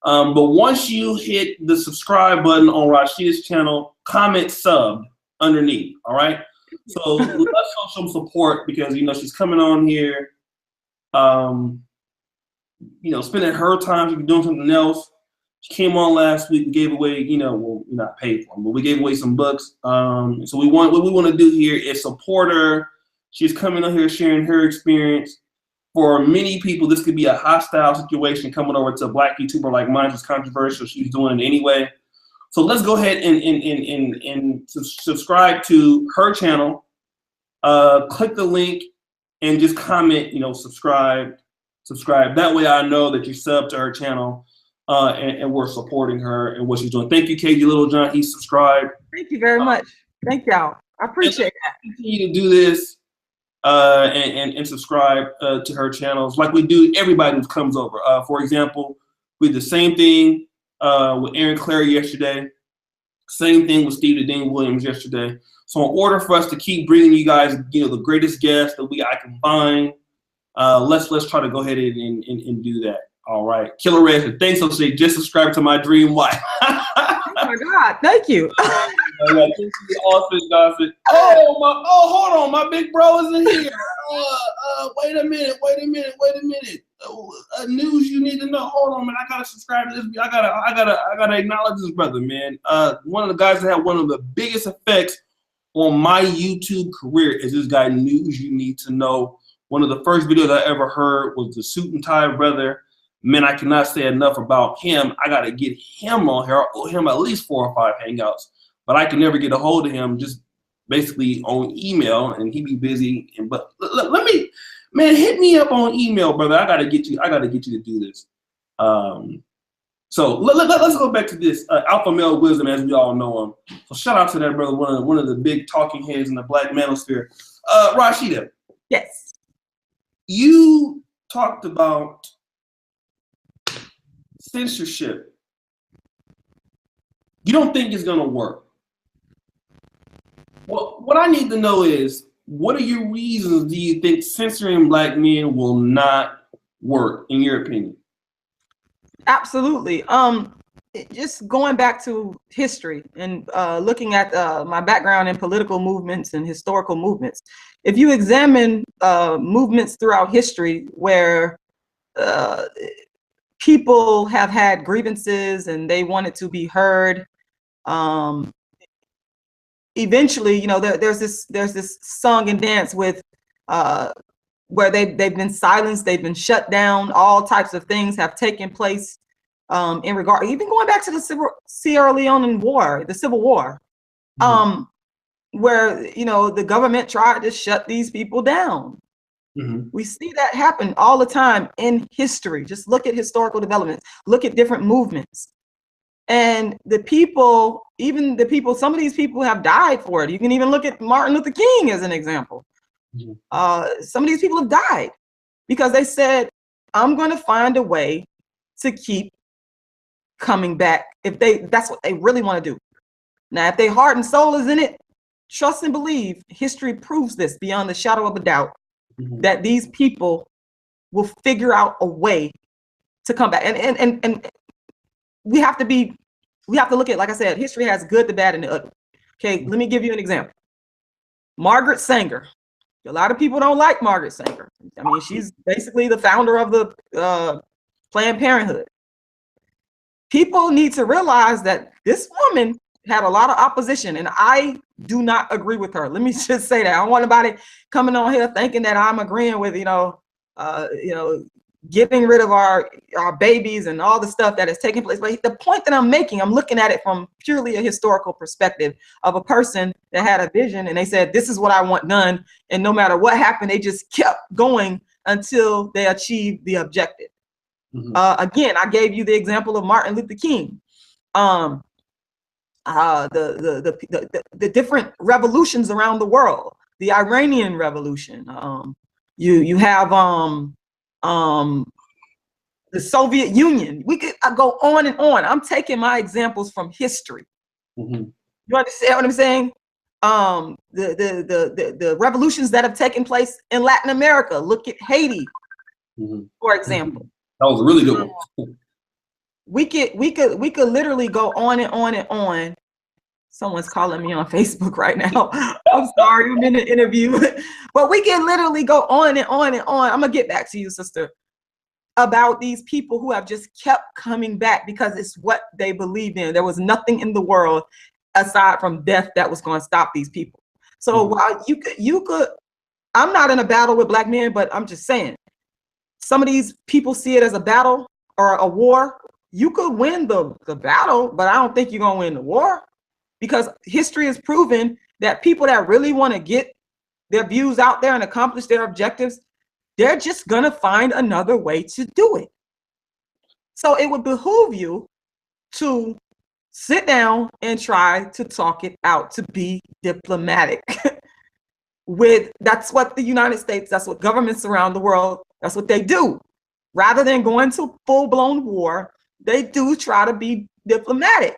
But once you hit the subscribe button on Rashidah's channel, comment sub underneath. All right. So let's show some support, because she's coming on here, spending her time. She's doing something else. She came on last week. We gave away, well, we're not paid for them, but we gave away some books. So what we want to do here is support her. She's coming on here sharing her experience. For many people, this could be a hostile situation coming over to a Black YouTuber like mine. It's controversial. She's doing it anyway. So let's go ahead and subscribe to her channel. Click the link and just comment, subscribe. That way I know that you sub to her channel, and we're supporting her and what she's doing. Thank you, KG Littlejohn. He's subscribed. Thank you very much. Thank y'all. I appreciate that. Continue to do this and subscribe to her channels like we do everybody who comes over. For example, we did the same thing with Aaron Clary yesterday. Same thing with Steve Dean Williams yesterday. So in order for us to keep bringing you guys, the greatest guests that I can find, let's try to go ahead and do that. All right. Killer Red, thanks. I'll say just subscribe to my dream wife. Oh my God, thank you. Hold on, my big bro isn't here. Wait a minute. News you need to know. Hold on, man. I gotta subscribe to this. I gotta acknowledge this brother, man. One of the guys that had one of the biggest effects on my YouTube career is this guy, News You Need to Know. One of the first videos I ever heard was the Suit and Tie brother. Man, I cannot say enough about him. I gotta get him on here. I owe him at least 4 or 5 hangouts, but I can never get a hold of him. Just basically on email, and he be busy. But let me, man, hit me up on email, brother. I gotta get you to do this. So let's go back to this alpha male wisdom, as we all know him. So shout out to that brother, one of the big talking heads in the Black manosphere. Rashida. Yes. You talked about censorship. You don't think it's gonna work. Well, what I need to know is, what are your reasons do you think censoring Black men will not work, in your opinion? Absolutely. Just going back to history and looking at my background in political movements and historical movements. If you examine movements throughout history where people have had grievances and they wanted to be heard, eventually, there's this song and dance with where they've been silenced, they've been shut down, all types of things have taken place in regard, even going back to the Sierra Leone War, the Civil War, where the government tried to shut these people down. We see that happen all the time in history. Just look at historical developments, look at different movements. And some of these people have died for it. You can even look at Martin Luther King as an example. Some of these people have died because they said, I'm going to find a way to keep coming back if that's what they really want to do. Now, if their heart and soul is in it, trust and believe, history proves this beyond the shadow of a doubt, that these people will figure out a way to come back. And we have to look at, like I said, history has good, the bad, and the ugly. Okay, let me give you an example. Margaret Sanger. A lot of people don't like Margaret Sanger. I mean, she's basically the founder of the Planned Parenthood. People need to realize that this woman had a lot of opposition, and I do not agree with her. Let me just say that. I don't want anybody coming on here thinking that I'm agreeing with, getting rid of our babies and all the stuff that is taking place. But the point that I'm making, I'm looking at it from purely a historical perspective of a person that had a vision, and they said, this is what I want done. And no matter what happened, they just kept going until they achieved the objective. Again, I gave you the example of Martin Luther King. The different revolutions around the world, the Iranian Revolution. You have the Soviet Union. We could go on and on. I'm taking my examples from history. You understand what I'm saying? The revolutions that have taken place in Latin America. Look at Haiti, for example. That was a really good one. We could literally go on and on and on. Someone's calling me on Facebook right now. I'm sorry, I'm in an interview. But we can literally go on and on and on. I'm gonna get back to you, sister, about these people who have just kept coming back because it's what they believed in. There was nothing in the world aside from death that was going to stop these people. So while you could, I'm not in a battle with black men, but I'm just saying, some of these people see it as a battle or a war. You could win the battle, but I don't think you're gonna win the war, because history has proven that people that really want to get their views out there and accomplish their objectives, they're just gonna find another way to do it. So it would behoove you to sit down and try to talk it out, to be diplomatic. That's what the United States, that's what governments around the world, that's what they do. Rather than going to full-blown war, they do try to be diplomatic.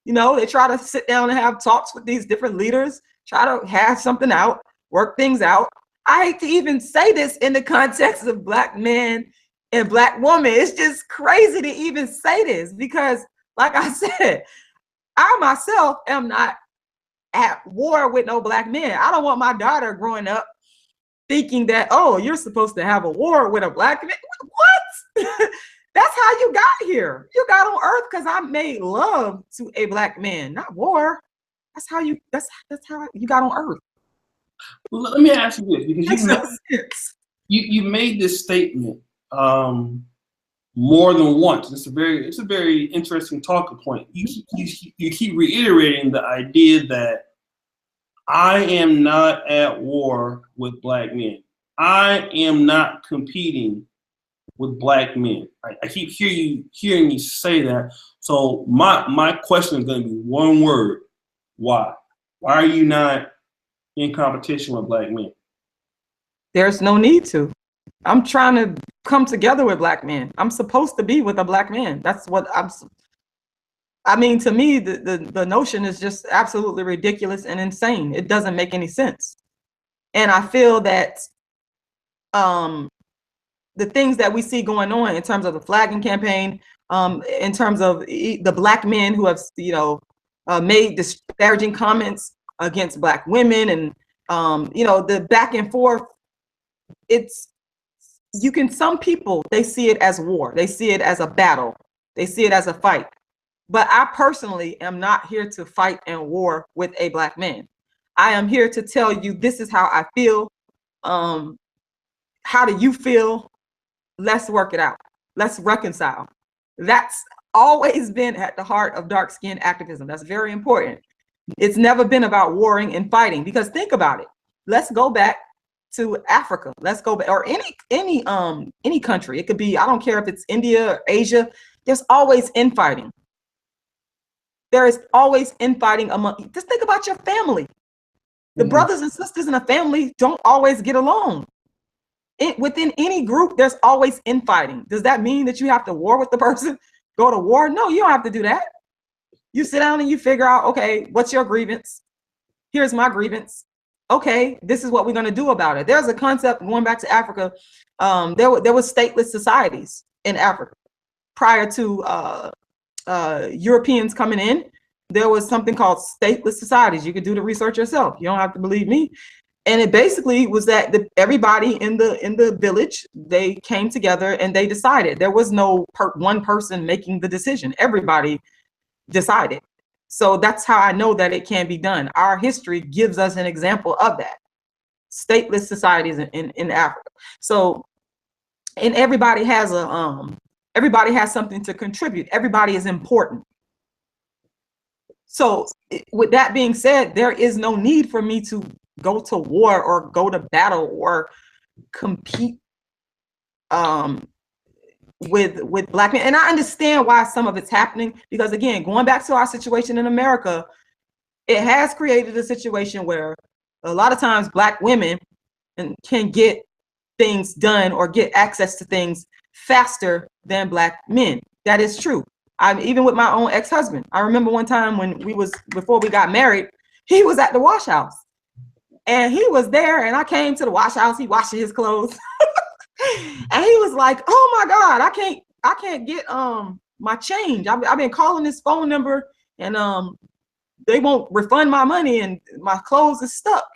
They try to sit down and have talks with these different leaders, try to hash something out, work things out. I hate to even say this in the context of black men and black women. It's just crazy to even say this because, like I said, I myself am not at war with no black men. I don't want my daughter growing up thinking that, oh, you're supposed to have a war with a black man. What? That's how you got here. You got on earth because I made love to a black man, not war. That's how you got on earth. Well, let me ask you this, because you made this statement more than once. It's a very interesting talking point. You keep reiterating the idea that I am not at war with black men. I am not competing with black men. I keep hearing you say that. So my question is going to be one word: why? Why are you not in competition with black men? There's no need to. I'm trying to come together with black men. I'm supposed to be with a black man. That's what I mean, to me, the notion is just absolutely ridiculous and insane. It doesn't make any sense. And I feel that the things that we see going on in terms of the flagging campaign, in terms of the black men who have, made disparaging comments against black women, and the back and forth, some people, they see it as war. They see it as a battle. They see it as a fight. But I personally am not here to fight and war with a black man. I am here to tell you, this is how I feel. How do you feel? Let's work it out. Let's reconcile. That's always been at the heart of dark-skinned activism. That's very important. It's never been about warring and fighting, because think about it. Let's go back to Africa. Let's go back, or any country. It could be, I don't care if it's India or Asia. There's always infighting. There is always infighting among. Just think about your family. The brothers and sisters in a family don't always get along. Within any group, there's always infighting. Does that mean that you have to war with the person? go to war? No, you don't have to do that. You sit down and you figure out, okay, what's your grievance? Here's my grievance. Okay, this is what we're going to do about it. There's a concept going back to Africa. There was stateless societies in Africa prior to Europeans coming in. There was something called stateless societies. You could do the research yourself. You don't have to believe me. And it basically was that everybody in the village, they came together and they decided. There was no one person making the decision. Everybody decided. So that's how I know that it can be done. Our history gives us an example of that. Stateless societies in Africa. So, and everybody has something to contribute. Everybody is important. So with that being said, there is no need for me to go to war or go to battle or compete with Black men. And I understand why some of it's happening, because again, going back to our situation in America, it has created a situation where a lot of times Black women can get things done or get access to things faster than Black men. That is true. Even with my own ex-husband, I remember one time when before we got married, he was at the wash house and he was there, and I came to the wash house, he washing his clothes. And he was like, oh my God, I can't get my change. I've been calling this phone number and they won't refund my money and my clothes is stuck.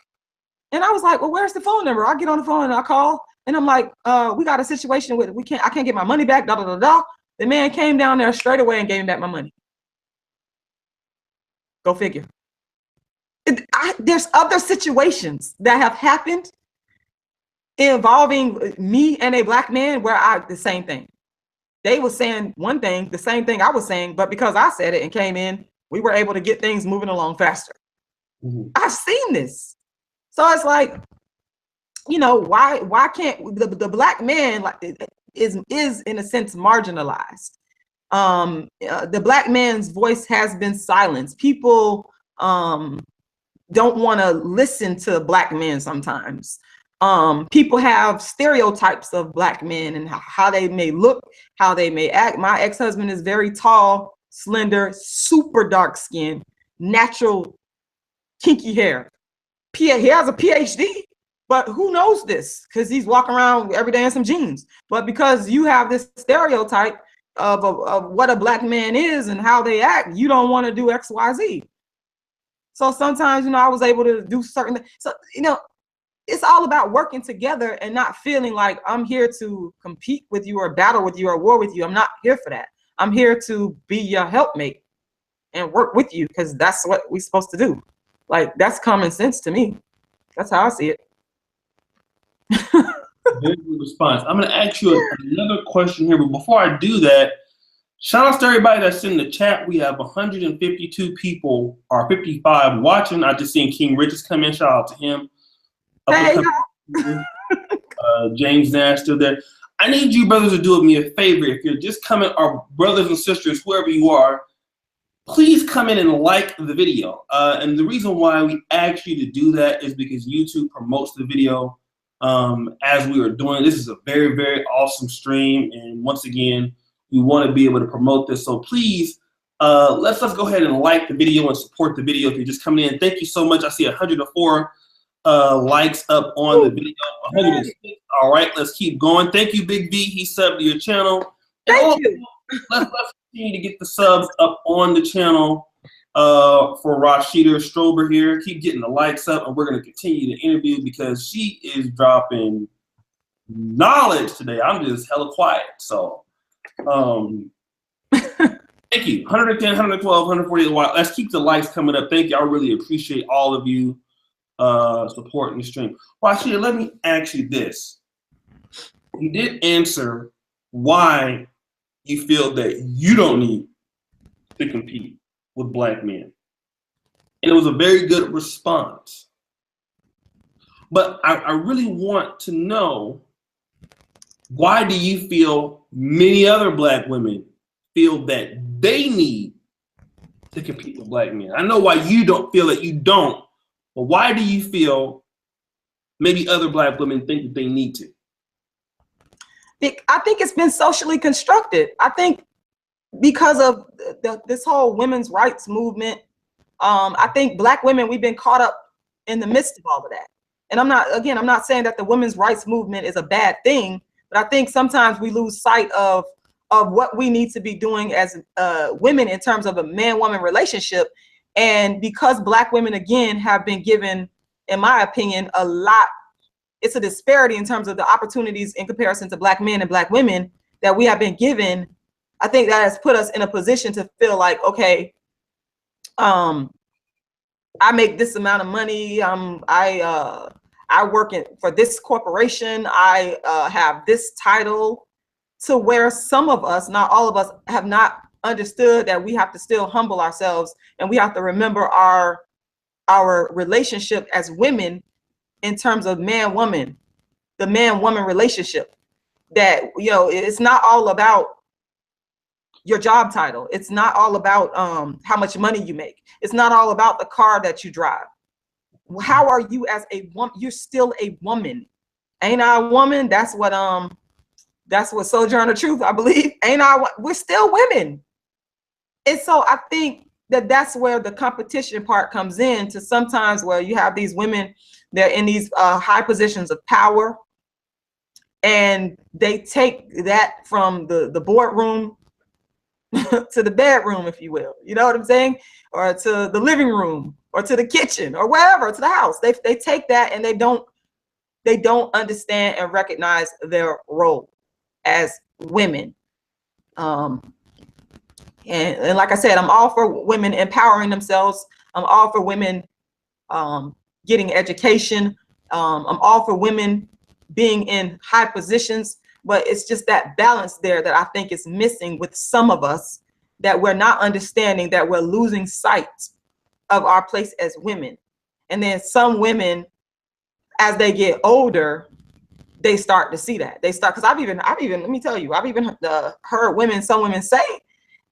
And I was like, well, where's the phone number? I get on the phone and I call and I'm like, we got a situation with I can't get my money back, da da da da. The man came down there straight away and gave me back my money. Go figure. There's other situations that have happened involving me and a Black man where the same thing. They were saying one thing, the same thing I was saying, but because I said it and came in, we were able to get things moving along faster. Mm-hmm. I've seen this. So it's like, why can't the Black man is in a sense marginalized? The Black man's voice has been silenced. People don't want to listen to Black men sometimes. People have stereotypes of Black men and how they may look, how they may act. My ex-husband is very tall, slender, super dark skin, natural kinky hair. He has a PhD, but who knows this? Because he's walking around every day in some jeans. But because you have this stereotype of what a Black man is and how they act, you don't want to do X, Y, Z. So sometimes, I was able to do certain, so, it's all about working together and not feeling like I'm here to compete with you or battle with you or war with you. I'm not here for that. I'm here to be your helpmate and work with you, because that's what we're supposed to do. Like, that's common sense to me. That's how I see it. Very good response. I'm going to ask you another question here, but before I do that, shout out to everybody that's in the chat. We have 152 people, or 55 watching. I just seen King Richards come in. Shout out to him. Hey, James Nash still there. I need you brothers to do me a favor. If you're just coming, our brothers and sisters, whoever you are, please come in and like the video. And the reason why we ask you to do that is because YouTube promotes the video as we are doing. This is a very, very awesome stream. And once again, we want to be able to promote this. So please, let's go ahead and like the video and support the video if you're just coming in. Thank you so much. I see 104 likes up on the video. 106. All right, let's keep going. Thank you, Big V. He subbed to your channel. Thank you. Let's continue to get the subs up on the channel for Rashidah Strober here. Keep getting the likes up, and we're going to continue the interview because she is dropping knowledge today. I'm just hella quiet. So, thank you. 110, 112, 140. Let's keep the likes coming up. Thank you. I really appreciate all of you supporting the stream. Rashidah, let me ask you this. You did answer why you feel that you don't need to compete with Black men. And it was a very good response. But I really want to know, why do you feel many other Black women feel that they need to compete with Black men? I know why you don't feel that you don't, but why do you feel maybe other Black women think that they need to? I think it's been socially constructed. I think because of this whole women's rights movement. I think Black women, we've been caught up in the midst of all of that. And I'm not saying that the women's rights movement is a bad thing, but I think sometimes we lose sight of what we need to be doing as women in terms of a man-woman relationship. And because Black women, again, have been given, in my opinion, a lot, it's a disparity in terms of the opportunities in comparison to Black men and Black women that we have been given. I think that has put us in a position to feel like, okay, I make this amount of money. I work for this corporation. I have this title, to where some of us, not all of us, have not understood that we have to still humble ourselves, and we have to remember our relationship as women in terms of man-woman, the man-woman relationship. That, you know, it's not all about your job title. It's not all about how much money you make. It's not all about the car that you drive. How are you as a woman? You're still a woman. Ain't I a woman? That's what Sojourner Truth, I believe. We're still women. And so I think that that's where the competition part comes in, to sometimes where you have these women, they're in these high positions of power, and they take that from the boardroom to the bedroom, if you will, you know what I'm saying? Or to the living room, or to the kitchen, or wherever, to the house. They take that, and they don't understand and recognize their role as women. And like I said, I'm all for women empowering themselves. I'm all for women getting education. I'm all for women being in high positions, but it's just that balance there that I think is missing with some of us, that we're not understanding, that we're losing sight of our place as women. And then some women, as they get older, they start to see that. Because I've even, let me tell you, I've even heard some women say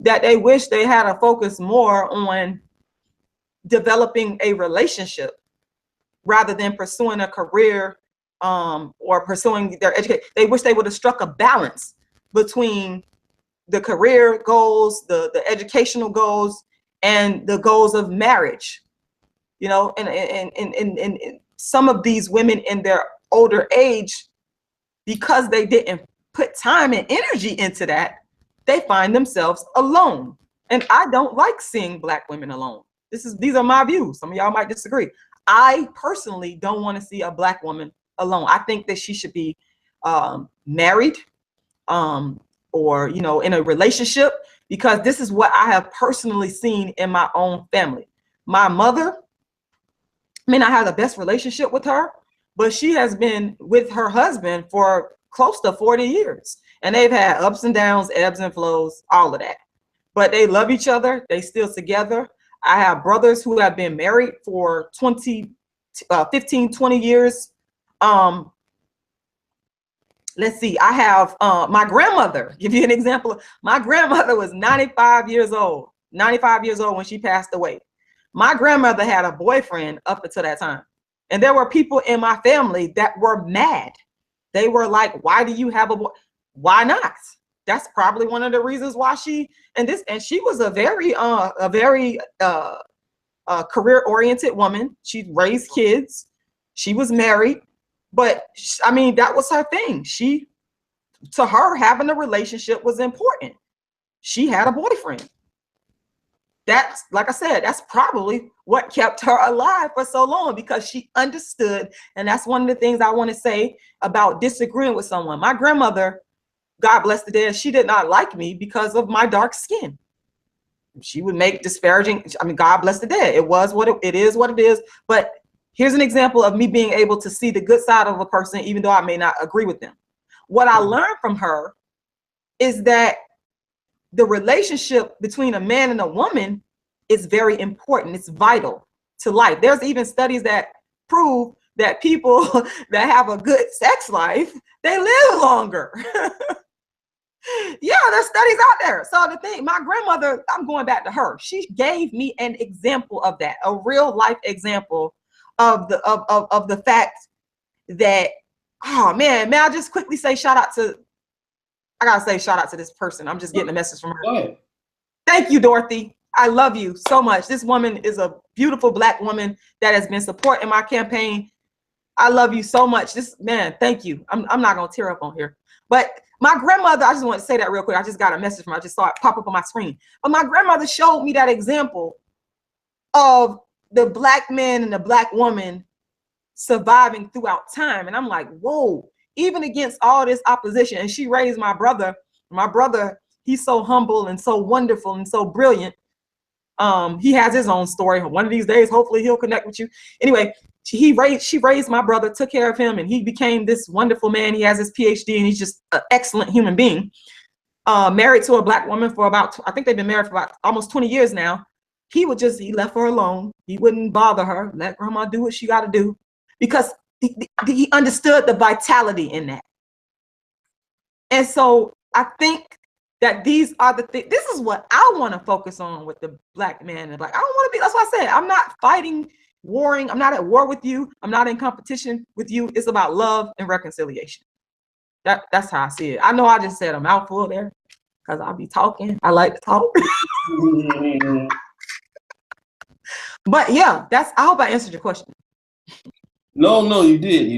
that they wish they had to focus more on developing a relationship rather than pursuing a career or pursuing their education. They wish they would have struck a balance between the career goals, the educational goals, and the goals of marriage. You know, and some of these women in their older age, because they didn't put time and energy into that, they find themselves alone. And I don't like seeing Black women alone. These are my views. Some of y'all might disagree. I personally don't want to see a Black woman alone. I think that she should be married, or, you know, in a relationship, because this is what I have personally seen in my own family. My mother may not have the best relationship with her, but she has been with her husband for close to 40 years. And they've had ups and downs, ebbs and flows, all of that. But they love each other. They still together. I have brothers who have been married for 15, 20 years. Let's see, I have my grandmother, give you an example. My grandmother was 95 years old when she passed away. My grandmother had a boyfriend up until that time. And there were people in my family that were mad. They were like, why do you have a boy? Why not? That's probably one of the reasons why she was a very career-oriented woman. She raised kids. She was married. But I mean, that was her thing. To her, having a relationship was important. She had a boyfriend. That's, like I said, that's probably what kept her alive for so long, because she understood. And that's one of the things I want to say about disagreeing with someone. My grandmother, God bless the dead, she did not like me because of my dark skin. She would make disparaging, I mean, God bless the dead. It is what it is. But here's an example of me being able to see the good side of a person, even though I may not agree with them. What I learned from her is that the relationship between a man and a woman is very important. It's vital to life. There's even studies that prove that people that have a good sex life, they live longer. Yeah, there's studies out there. So the thing, my grandmother, I'm going back to her. She gave me an example of that, a real life example of the fact that, oh man, may I just quickly say I gotta say shout out to this person. I'm just getting a message from her. Go ahead. Thank you, Dorothy. I love you so much. This woman is a beautiful Black woman that has been supporting my campaign. I love you so much. This man, thank you. I'm not gonna tear up on here. But my grandmother, I just want to say that real quick. I just got a message from her. I just saw it pop up on my screen. But my grandmother showed me that example of the Black man and the Black woman surviving throughout time. And I'm like, whoa, even against all this opposition. And she raised my brother. My brother, he's so humble and so wonderful and so brilliant. He has his own story. One of these days, hopefully he'll connect with you. Anyway, she raised my brother, took care of him, and he became this wonderful man. He has his PhD, and he's just an excellent human being. Married to a Black woman for about, I think they've been married for about almost 20 years now. He left her alone. He wouldn't bother her. Let grandma do what she got to do, because he understood the vitality in that. And so I think that these are the things. This is what I want to focus on with the Black man and Black. I don't want to be. That's why I said I'm not fighting, warring. I'm not at war with you. I'm not in competition with you. It's about love and reconciliation. That's how I see it. I know I just said a mouthful there because I'll be talking. I like to talk. But yeah, I hope I answered your question. No, you did. You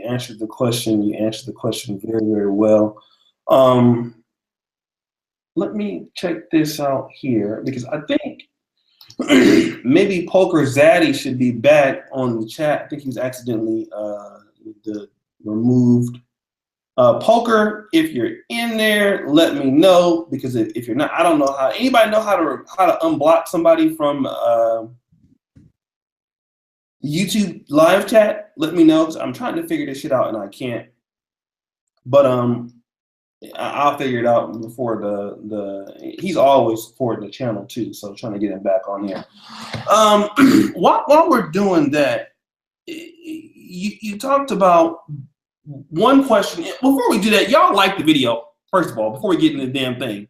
answered the question. You answered the question very, very well. Let me check this out here, because I think maybe Poker Zaddy should be back on the chat. I think he was accidentally removed. Poker, if you're in there, let me know, because if you're not, I don't know how. Anybody know how to unblock somebody from YouTube live chat? Let me know, because I'm trying to figure this shit out and I can't. But I'll figure it out before he's always supporting the channel too, so trying to get him back on here. While we're doing that, you talked about one question. Before we do that, y'all like the video, first of all, before we get into the damn thing.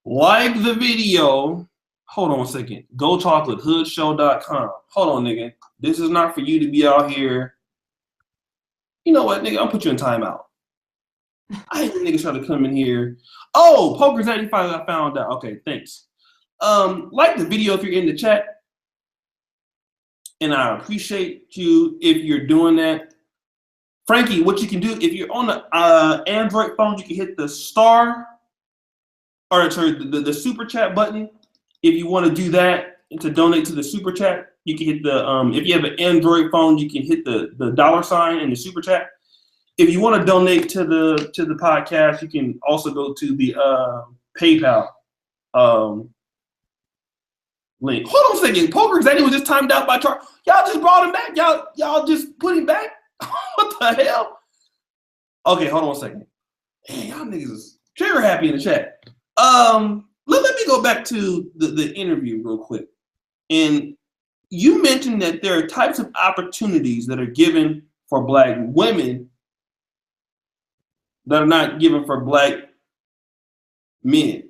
Like the video. Hold on a second. GoChocolateHoodShow.com. Hold on, nigga. This is not for you to be out here. You know what, nigga? I'll put you in timeout. I hate niggas trying to come in here. Oh, Poker's 85, I found out. Okay, thanks. Like the video if you're in the chat. And I appreciate you if you're doing that. Frankie, what you can do, if you're on the Android phone, you can hit the star, or sorry, the super chat button. If you want to do that and to donate to the super chat, you can hit the, if you have an Android phone, you can hit the $ in the super chat. If you want to donate to the podcast, you can also go to the PayPal link. Hold on a second. Poker Zaddy was just timed out by Char. Y'all just brought him back. Y'all just put him back. What the hell? Okay, hold on a second. Man, y'all niggas is trigger happy in the chat. Let me go back to the interview real quick. And you mentioned that there are types of opportunities that are given for Black women that are not given for Black men.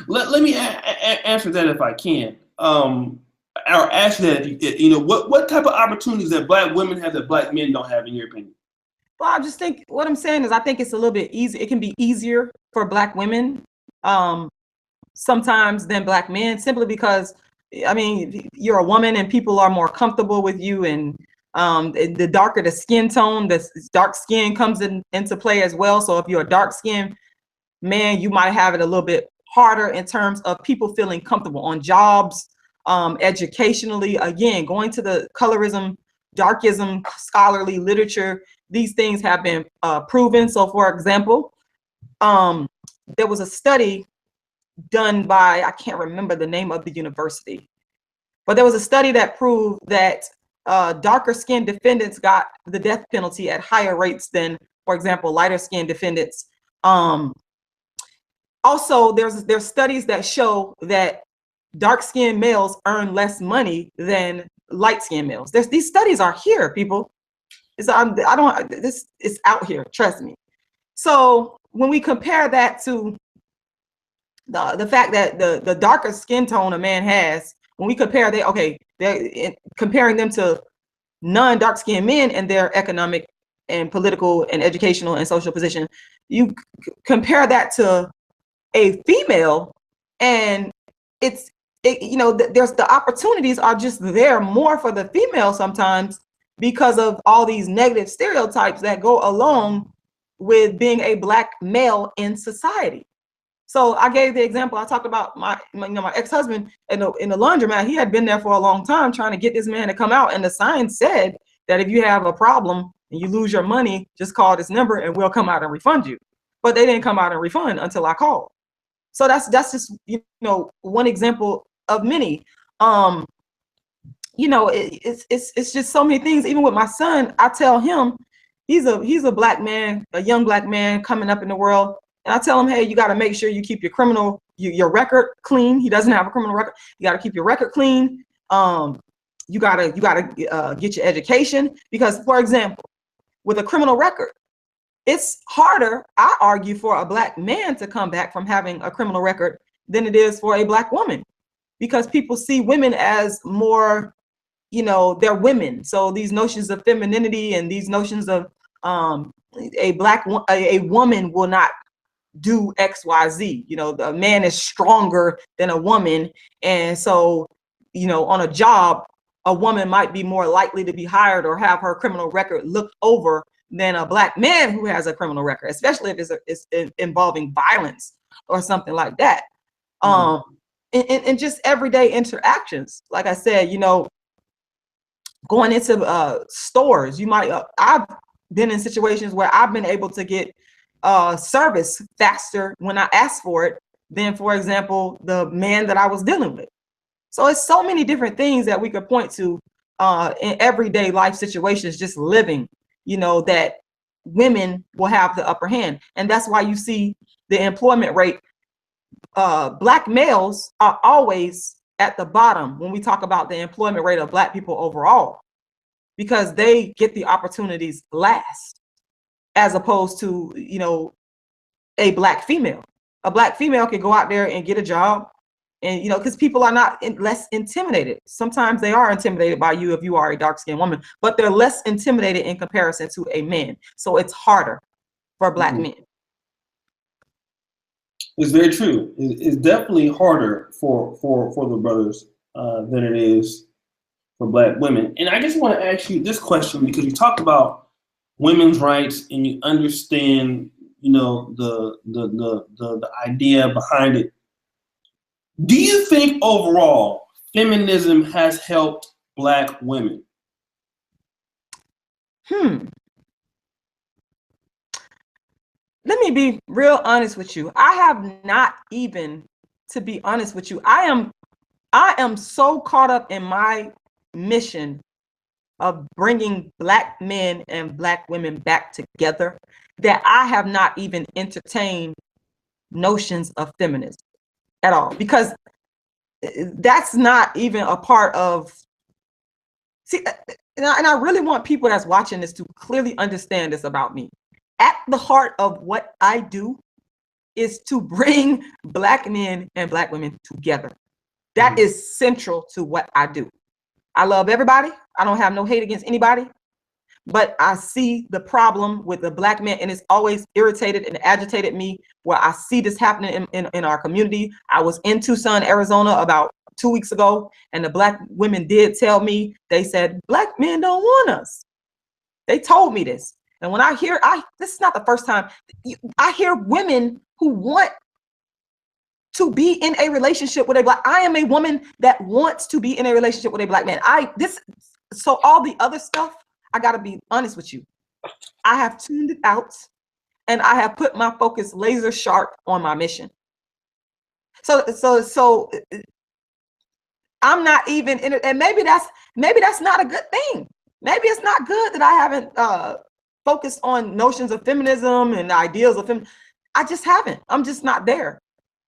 Let me answer that if I can. Or ask that, if you know, what type of opportunities that Black women have that Black men don't have, in your opinion? Well, I just think what I'm saying is I think it's a little bit easy. It can be easier for Black women sometimes than Black men, simply because, I mean, you're a woman and people are more comfortable with you, and the darker the skin tone, the dark skin comes into play as well. So if you're a dark skinned man, you might have it a little bit harder in terms of people feeling comfortable on jobs, educationally. Again, going to the colorism, darkism, scholarly literature, these things have been proven. So for example, there was a study done by, I can't remember the name of the university, but there was a study that proved that darker skinned defendants got the death penalty at higher rates than, for example, lighter skinned defendants. Also, there's studies that show that dark skinned males earn less money than light skinned males. These studies are here, people. It's out here, trust me. So when we compare that to the fact that the darker skin tone a man has, when we compare they're comparing them to non-dark skinned men and their economic and political and educational and social position, you compare that to a female, and you know, there's the opportunities are just there more for the female sometimes because of all these negative stereotypes that go along with being a Black male in society. So I gave the example, I talked about my ex-husband in the laundromat. He had been there for a long time trying to get this man to come out, and the sign said that if you have a problem and you lose your money, just call this number and we'll come out and refund you. But they didn't come out and refund until I called. So that's just, you know, one example of many. You know, it's just so many things. Even with my son, I tell him, he's a Black man, a young Black man coming up in the world. And I tell him, hey, you got to make sure you keep your your record clean. He doesn't have a criminal record. You got to keep your record clean. You gotta get your education, because, for example, with a criminal record, it's harder, I argue, for a Black man to come back from having a criminal record than it is for a Black woman, because people see women as more, you know, they're women. So these notions of femininity and these notions of a woman will not do X, Y, Z. You know, the man is stronger than a woman, and so, you know, on a job, a woman might be more likely to be hired or have her criminal record looked over than a Black man who has a criminal record, especially if it's involving violence or something like that. And just everyday interactions. Like I said, you know, going into stores, you might, I've been in situations where I've been able to get service faster when I asked for it than, for example, the man that I was dealing with. So it's so many different things that we could point to in everyday life situations, just living, you know, that women will have the upper hand. And that's why you see the employment rate. Black males are always at the bottom when we talk about the employment rate of Black people overall, because they get the opportunities last, as opposed to, you know, a Black female. A Black female can go out there and get a job, and, you know, because people are not less intimidated. Sometimes they are intimidated by you if you are a dark-skinned woman, but they're less intimidated in comparison to a man. So it's harder for Black men. It's very true. It's definitely harder for the brothers than it is for Black women. And I just want to ask you this question, because you talk about women's rights and you understand, you know, the idea behind it. Do you think overall feminism has helped Black women? Let me be real honest with you. I have not even, to be honest with you, I am so caught up in my mission of bringing Black men and Black women back together that I have not even entertained notions of feminism at all, because that's not even a part of, see, and I really want people that's watching this to clearly understand this about me. At the heart of what I do is to bring Black men and Black women together. That is central to what I do. I love everybody. I don't have no hate against anybody, but I see the problem with the Black man, and it's always irritated and agitated me where I see this happening in our community. I was in Tucson, Arizona about 2 weeks ago, and the Black women did tell me, they said, Black men don't want us. They told me this. And when I hear, this is not the first time, I hear women who want to be in a relationship with a Black, I am a woman that wants to be in a relationship with a Black man. So all the other stuff, I gotta be honest with you, I have tuned it out and I have put my focus laser sharp on my mission. So I'm not even in it, and maybe that's not a good thing. Maybe it's not good that I haven't focused on notions of feminism and ideals of feminism. I just haven't. I'm just not there.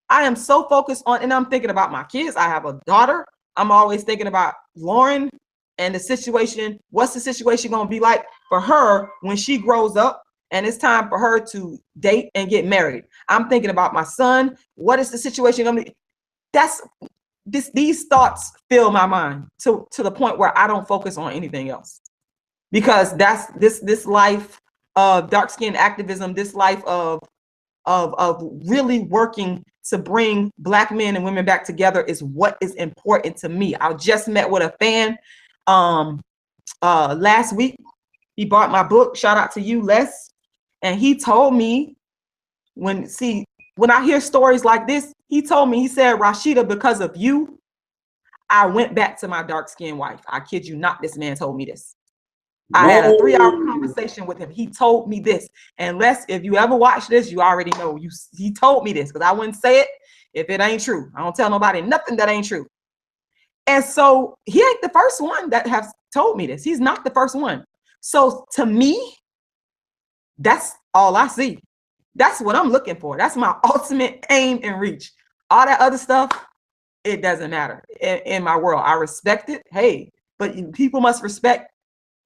I am so focused on, and I'm thinking about my kids. I have a daughter. I'm always thinking about Lauren and the situation. What's the situation going to be like for her when she grows up and it's time for her to date and get married? I'm thinking about my son. What is the situation going to be? These thoughts fill my mind to the point where I don't focus on anything else, because that's this life of dark skin activism, this life of really working to bring Black men and women back together is what is important to me. I just met with a fan last week. He bought my book. Shout out to you, Les. And he told me, when I hear stories like this, he told me, he said, Rashida, because of you, I went back to my dark skinned wife. I kid you not, this man told me this. I had a 3-hour conversation with him. He told me this. And Les, if you ever watch this, you already know he told me this, because I wouldn't say it if it ain't true. I don't tell nobody nothing that ain't true. And so he ain't the first one that has told me this. He's not the first one. So to me, that's all I see. That's what I'm looking for. That's my ultimate aim and reach. All that other stuff, it doesn't matter in my world. I respect it. Hey, but people must respect,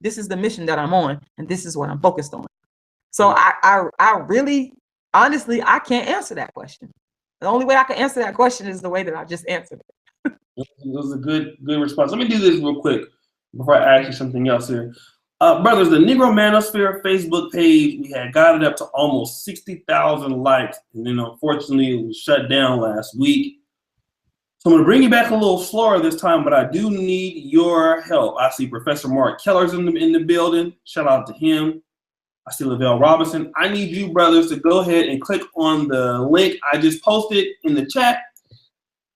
this is the mission that I'm on, and this is what I'm focused on. So I really, honestly, I can't answer that question. The only way I can answer that question is the way that I just answered it. It was a good response. Let me do this real quick before I ask you something else here. Brothers, the Negro Manosphere Facebook page, we had got it up to almost 60,000 likes, and then unfortunately it was shut down last week. So I'm going to bring you back a little slower this time, but I do need your help. I see Professor Mark Keller's in the building. Shout out to him. I see Lavelle Robinson. I need you brothers to go ahead and click on the link I just posted in the chat.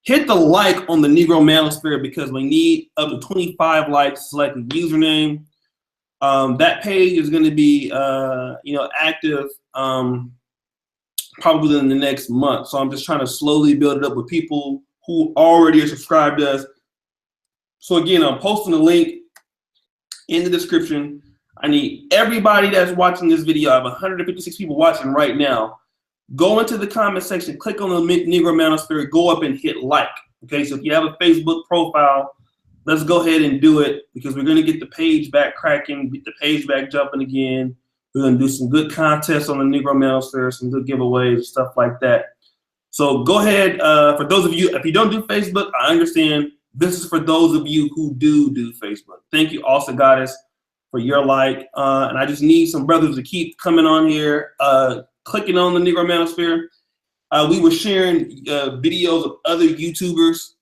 Hit the like on the Negro Manosphere, because we need up to 25 likes to select a username. That page is going to be active probably in the next month. So I'm just trying to slowly build it up with people who already are subscribed to us. So again, I'm posting the link in the description. I need everybody that's watching this video. I have 156 people watching right now. Go into the comment section, click on the Negro Manosphere, go up and hit like. Okay, so if you have a Facebook profile, let's go ahead and do it, because we're going to get the page back cracking, get the page back jumping again. We're going to do some good contests on the Negro Manosphere, some good giveaways, stuff like that. So go ahead. For those of you, if you don't do Facebook, I understand. This is for those of you who do Facebook. Thank you, also Goddess, for your like. And I just need some brothers to keep coming on here, clicking on the Negro Manosphere. We were sharing videos of other YouTubers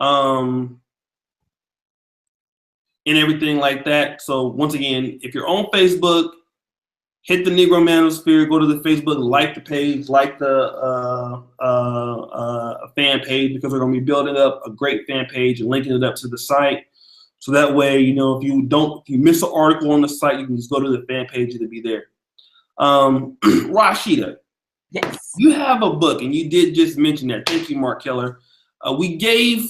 and everything like that. So once again, if you're on Facebook, hit the Negro Manosphere, go to the Facebook, like the page, like the fan page, because we're going to be building up a great fan page and linking it up to the site. So that way, if you miss an article on the site, you can just go to the fan page and it'll be there. Rashida, Yes, you have a book, and you did just mention that. Thank you, Mark Keller. We gave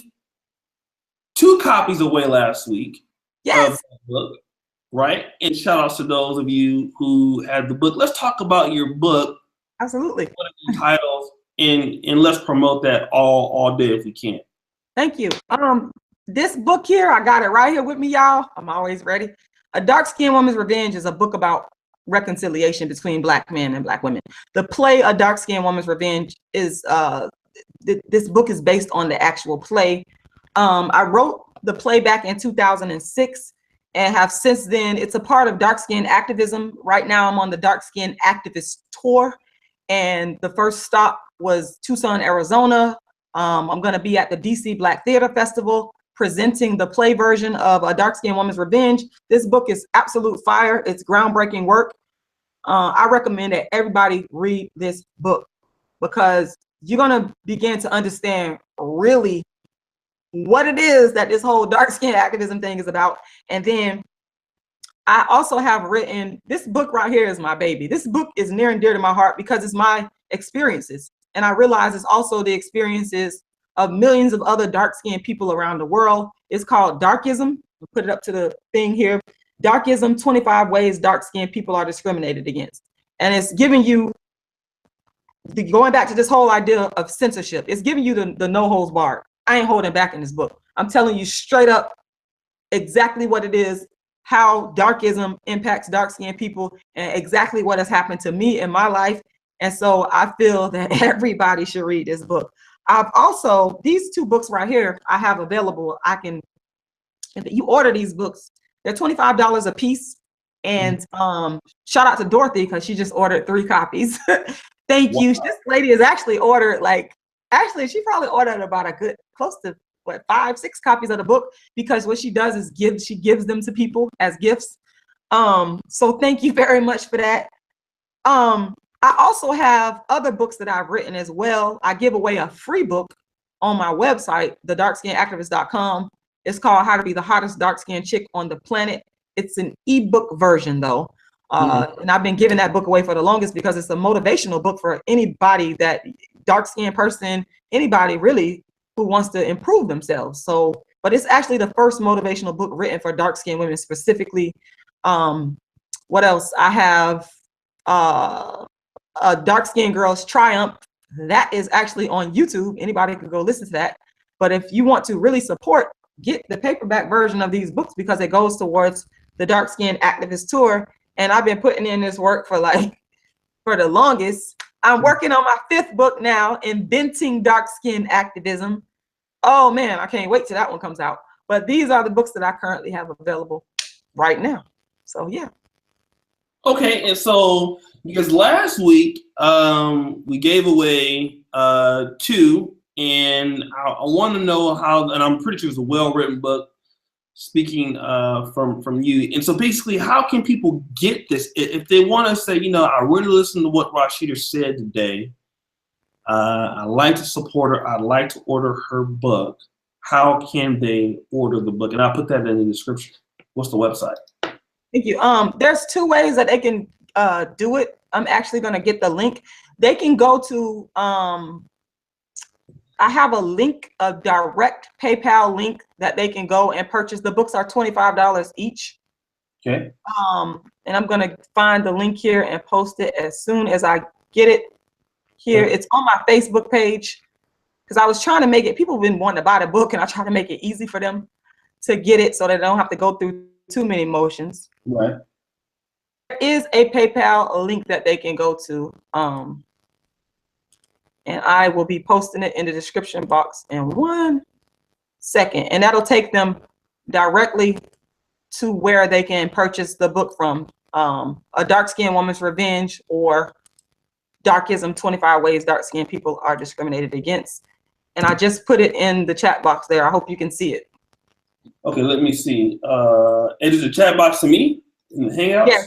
2 copies away last week. yes. Of the book. Right? And shout outs to those of you who had the book. Let's talk about your book. Absolutely. What are the titles? And let's promote that all day if we can. Thank you. This book here, I got it right here with me, y'all. I'm always ready. A Dark Skinned Woman's Revenge is a book about reconciliation between Black men and Black women. The play A Dark Skinned Woman's Revenge is this book is based on the actual play. I wrote the play back in 2006. And have since then, it's a part of dark skin activism. Right now, I'm on the dark skin activist tour. And the first stop was Tucson, Arizona. I'm going to be at the DC Black Theater Festival presenting the play version of A Dark Skinned Woman's Revenge. This book is absolute fire. It's groundbreaking work. I recommend that everybody read this book, because you're going to begin to understand really what it is that this whole dark skin activism thing is about. And then I also have written, this book right here is my baby. This book is near and dear to my heart because it's my experiences. And I realize it's also the experiences of millions of other dark skinned people around the world. It's called Darkism. We'll put it up to the thing here. Darkism, 25 ways dark skinned people are discriminated against. And it's giving you, going back to this whole idea of censorship, it's giving you the no holds barred. I ain't holding back in this book. I'm telling you straight up exactly what it is, how darkism impacts dark-skinned people, and exactly what has happened to me in my life. And so I feel that everybody should read this book. I've also, these 2 books right here, I have available. If you order these books, they're $25 a piece. And shout out to Dorothy because she just ordered 3 copies. Thank you. This lady has actually ordered actually she probably ordered about a good close to 5, 6 copies of the book, because what she does is she gives them to people as gifts. So thank you very much for that. I also have other books that I've written as well. I give away a free book on my website, thedarkskinactivist.com. It's called How to Be the Hottest Dark Skinned Chick on the Planet. It's an ebook version though. And I've been giving that book away for the longest because it's a motivational book for anybody, that dark skinned person, anybody really who wants to improve themselves. So, but it's actually the first motivational book written for dark skinned women specifically. What else? I have a Dark Skinned Girls Triumph. That is actually on YouTube. Anybody can go listen to that. But if you want to really support, get the paperback version of these books, because it goes towards the Dark Skinned Activist Tour. And I've been putting in this work for the longest. I'm working on my 5th book now, Inventing Dark Skin Activism. Oh man, I can't wait till that one comes out. But these are the books that I currently have available right now. So yeah. Okay, and so because last week we gave away 2, and I want to know how, and I'm pretty sure it's a well-written book, speaking from you. And so basically, how can people get this if they want to say, you know, I really listened to what Rashidah said today. I like to support her. I'd like to order her book. How can they order the book? And I'll put that in the description. What's the website? Thank you. There's 2 ways that they can do it. I'm actually going to get the link. They can go to, I have a link, a direct PayPal link that they can go and purchase. The books are $25 each. Okay. And I'm going to find the link here and post it as soon as I get it here. Okay. It's on my Facebook page, because I was trying to make it, people have been wanting to buy the book, and I try to make it easy for them to get it so they don't have to go through too many motions. Right. There is a PayPal link that they can go to. And I will be posting it in the description box in 1 second. And that'll take them directly to where they can purchase the book from, A Dark Skinned Woman's Revenge, or Darkism, 25 Ways Dark Skinned People Are Discriminated Against. And I just put it in the chat box there. I hope you can see it. Okay, let me see. It is a chat box to me in the Hangouts? Yeah.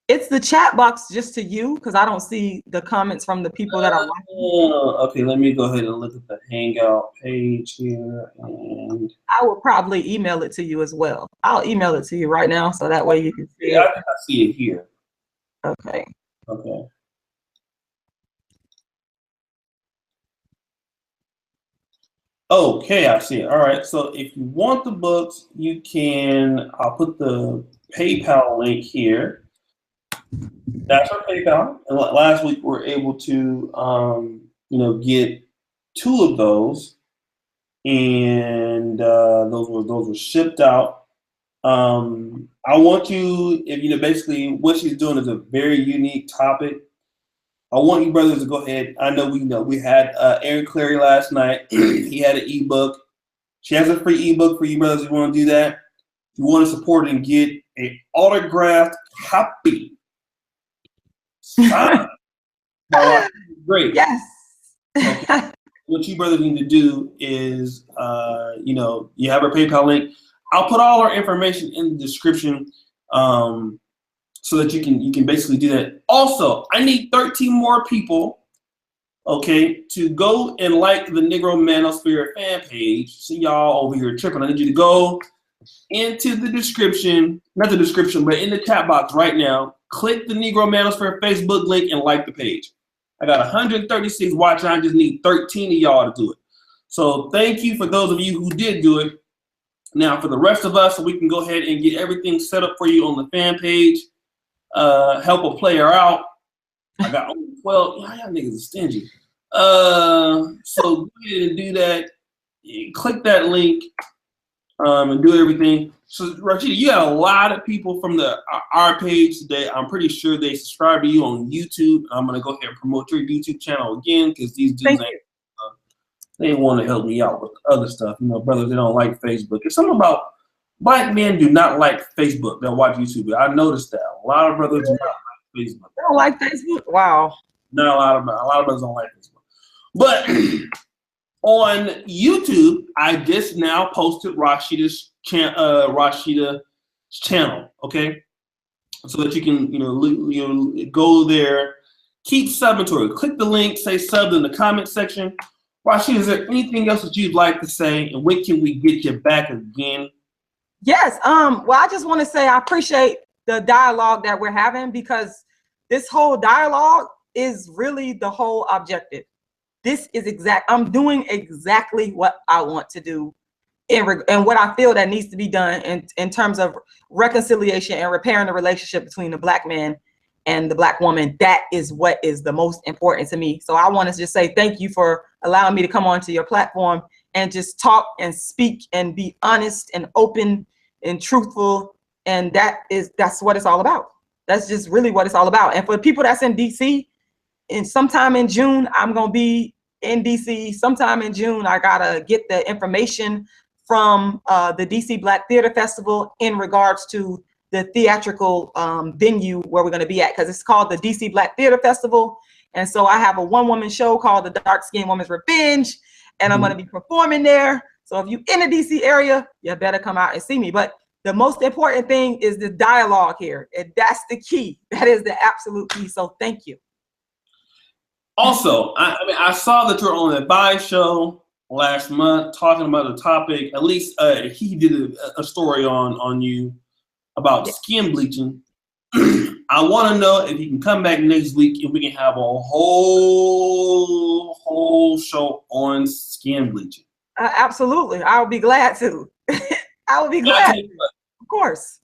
It's the chat box just to you, because I don't see the comments from the people that are watching. Okay, let me go ahead and look at the Hangout page here. And I will probably email it to you as well. I'll email it to you right now, so that way you can see it. I think I see it here. Okay. Okay. Okay, I see it. All right. So if you want the books, you can, I'll put the PayPal link here. That's our PayPal. And last week we were able to, get 2 of those, and those were shipped out. I want you, if basically what she's doing is a very unique topic. I want you brothers to go ahead. I know we had Aaron Clary last night. He had an ebook. She has a free ebook for you brothers who want to do that. If you want to support it and get an autographed copy. Great. Yes. Okay. What you brothers need to do is, you have our PayPal link. I'll put all our information in the description, so that you can basically do that. Also, I need 13 more people, okay, to go and like the Negro Manosphere fan page. See y'all over here tripping. I need you to go into the description, not the description, but in the chat box right now. Click the Negro Manosphere Facebook link and like the page. I got 136 watching. I just need 13 of y'all to do it. So thank you for those of you who did do it. Now for the rest of us, so we can go ahead and get everything set up for you on the fan page. Help a player out. I got only 12. Y'all niggas are stingy. So go ahead and do that. Click that link and do everything. So Rashida, you got a lot of people from our page today. I'm pretty sure they subscribe to you on YouTube. I'm gonna go ahead and promote your YouTube channel again, because these dudes they want to help me out with other stuff. Brothers, they don't like Facebook. It's something about black men do not like Facebook. They'll watch YouTube. I noticed that. lot of brothers do not like Facebook. They don't like Facebook? Wow. Not a lot of brothers don't like Facebook. But on YouTube, I just now posted Rashida's channel, okay? So that you can go there, keep subbing to her. Click the link, say sub in the comment section. Rashida, is there anything else that you'd like to say, and when can we get you back again? Yes. Well, I just want to say I appreciate the dialogue that we're having, because this whole dialogue is really the whole objective. I'm doing exactly what I want to do and what I feel that needs to be done in terms of reconciliation and repairing the relationship between the Black man and the Black woman. That is what is the most important to me. So I want to just say thank you for allowing me to come onto your platform and just talk and speak and be honest and open and truthful. And that's what it's all about. That's just really what it's all about. And for the people that's in DC, and sometime in June, I'm going to be in DC. Sometime in June, I got to get the information from the DC Black Theater Festival in regards to the theatrical venue where we're going to be at, because it's called the DC Black Theater Festival. And so I have a one-woman show called The Dark Skinned Woman's Revenge, and I'm going to be performing there. So if you're in the DC area, you better come out and see me. But the most important thing is the dialogue here. And that's the key. That is the absolute key. So thank you. Also, I saw that you're on the Advice show last month talking about the topic. At least he did a story on you about skin bleaching. I want to know if you can come back next week and we can have a whole show on skin bleaching. Absolutely. I would be glad to. I would be glad. Of course.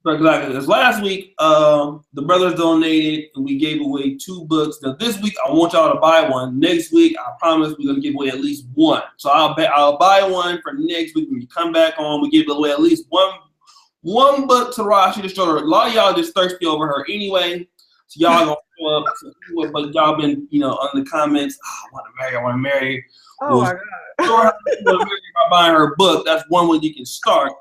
Exactly. Because last week, the brothers donated and we gave away 2 books. Now this week, I want y'all to buy one. Next week, I promise we're gonna give away at least one. So I'll buy one for next week. When you come back on, we give away at least one book to Rashidah Strober. A lot of y'all just thirsty over her anyway. So y'all gonna show up. But y'all been, on the comments, I want to marry her. Oh my God. Sure, by buying her book. That's one way you can start.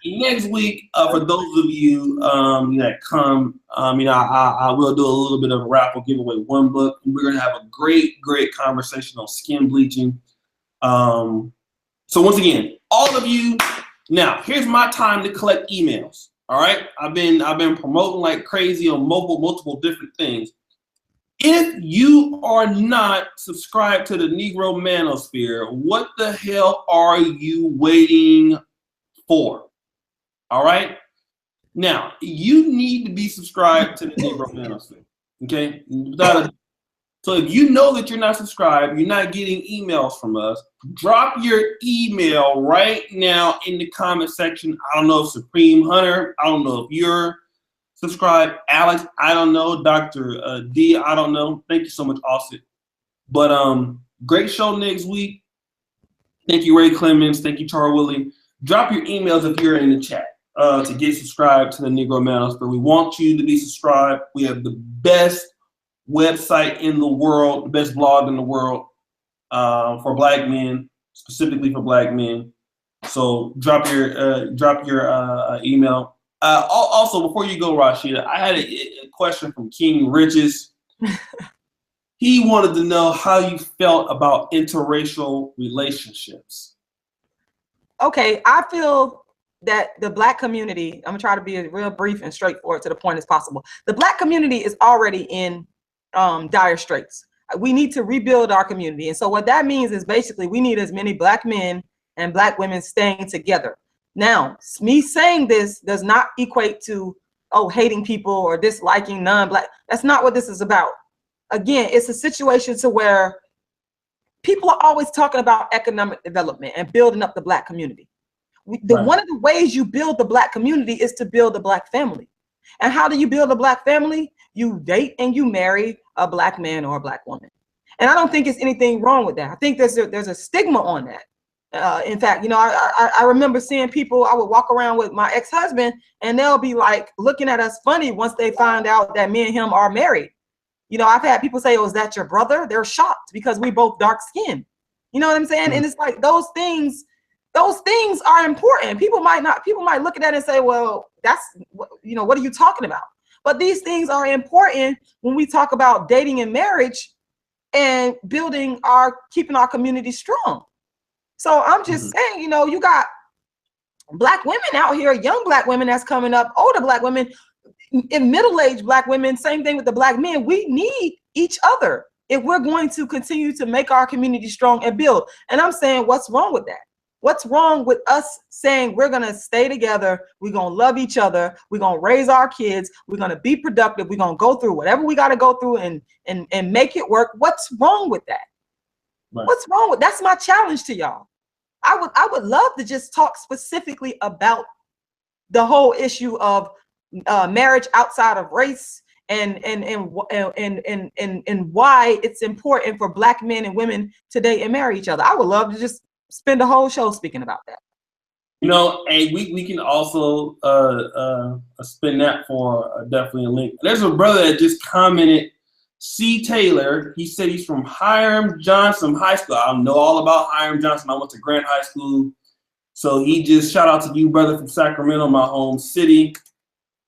Next week, for those of you that come, I will do a little bit of a raffle, give away 1 book. And we're gonna have a great conversation on skin bleaching. So once again, all of you, now here's my time to collect emails. All right, I've been promoting like crazy on multiple different things. If you are not subscribed to the Negro Manosphere, what the hell are you waiting for? All right. Now you need to be subscribed to the Negro Manosphere. Okay. So if you know that you're not subscribed, you're not getting emails from us, drop your email right now in the comment section. I don't know if Supreme Hunter, I don't know if you're subscribed, Alex, I don't know, Dr. D, I don't know. Thank you so much, Austin. But great show next week. Thank you, Ray Clemens. Thank you, Char Willie. Drop your emails if you're in the chat to get subscribed to the Negro Manosphere. We want you to be subscribed. We have the best website in the world, the best blog in the world for Black men, specifically for Black men. So drop your email. Also, before you go, Rashida, I had a question from King Riches. He wanted to know how you felt about interracial relationships. Okay, I feel that the Black community, I'm gonna try to be as real brief and straightforward to the point as possible. The Black community is already in dire straits. We need to rebuild our community. And so what that means is basically we need as many Black men and Black women staying together. Now, me saying this does not equate to, hating people or disliking non-Black. That's not what this is about. Again, it's a situation to where people are always talking about economic development and building up the Black community. One of the ways you build the Black community is to build a Black family. And how do you build a Black family? You date and you marry a Black man or a Black woman. And I don't think it's anything wrong with that. I think there's a stigma on that. In fact, I remember seeing people, I would walk around with my ex-husband and they'll be like looking at us funny once they find out that me and him are married. I've had people say, is that your brother? They're shocked because we both dark skinned. You know what I'm saying? And it's like those things, those things are important. People might look at that and say, well, that's, you know, what are you talking about? But these things are important when we talk about dating and marriage and keeping our community strong. So I'm just saying, you know, you got Black women out here, young Black women that's coming up, older Black women, and middle-aged Black women, same thing with the Black men. We need each other if we're going to continue to make our community strong and build. And I'm saying, what's wrong with that? What's wrong with us saying we're going to stay together, we're going to love each other, we're going to raise our kids, we're going to be productive, we're going to go through whatever we got to go through and make it work? What's wrong with that? Right. What's wrong with that's my challenge to y'all. I would love to just talk specifically about the whole issue of marriage outside of race and why it's important for Black men and women to date and marry each other. I would love to just spend a whole show speaking about that. You know, and we can also spin that for definitely a link. There's a brother that just commented, C. Taylor. He said he's from Hiram Johnson High School. I know all about Hiram Johnson. I went to Grant High School. So he just shout out to you, brother, from Sacramento, my home city.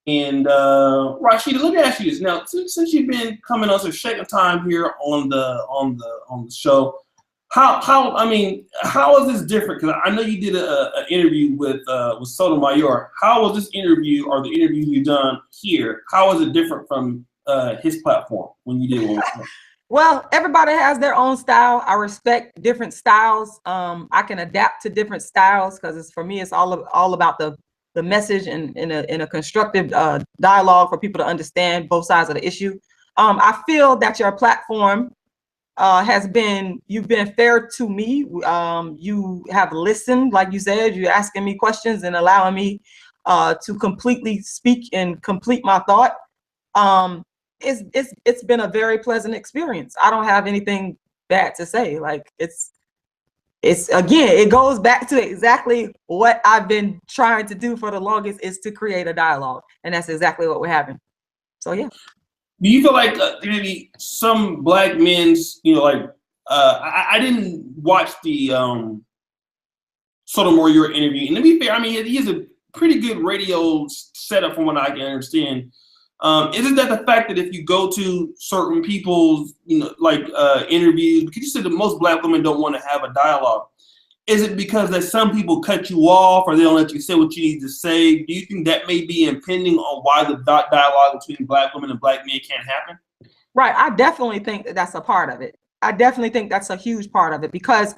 And Rashida, let me ask you this. Now, since you've been coming on some second time here on the show, how is this different? Because I know you did an interview with Sotomayor. How was this interview, or the interview you've done here, how is it different from his platform when you did one? Well, everybody has their own style. I respect different styles. I can adapt to different styles because for me, it's all about the message and in a constructive dialogue for people to understand both sides of the issue. I feel that your platform you've been fair to me. You have listened, like you said, you're asking me questions and allowing me to completely speak and complete my thought. It's been a very pleasant experience. I don't have anything bad to say. Like it's again, it goes back to exactly what I've been trying to do for the longest, is to create a dialogue, and that's exactly what we're having. So yeah. Do you feel like maybe some Black men's, you know, like I didn't watch the Sotomayor interview, and to be fair, I mean, he has a pretty good radio setup from what I can understand. Isn't that the fact that if you go to certain people's, you know, like interviews, because you said that most Black women don't want to have a dialogue, is it because that some people cut you off or they don't let you say what you need to say? Do you think that may be impending on why the dialogue between Black women and Black men can't happen? Right. I definitely think that that's a part of it. I definitely think that's a huge part of it, because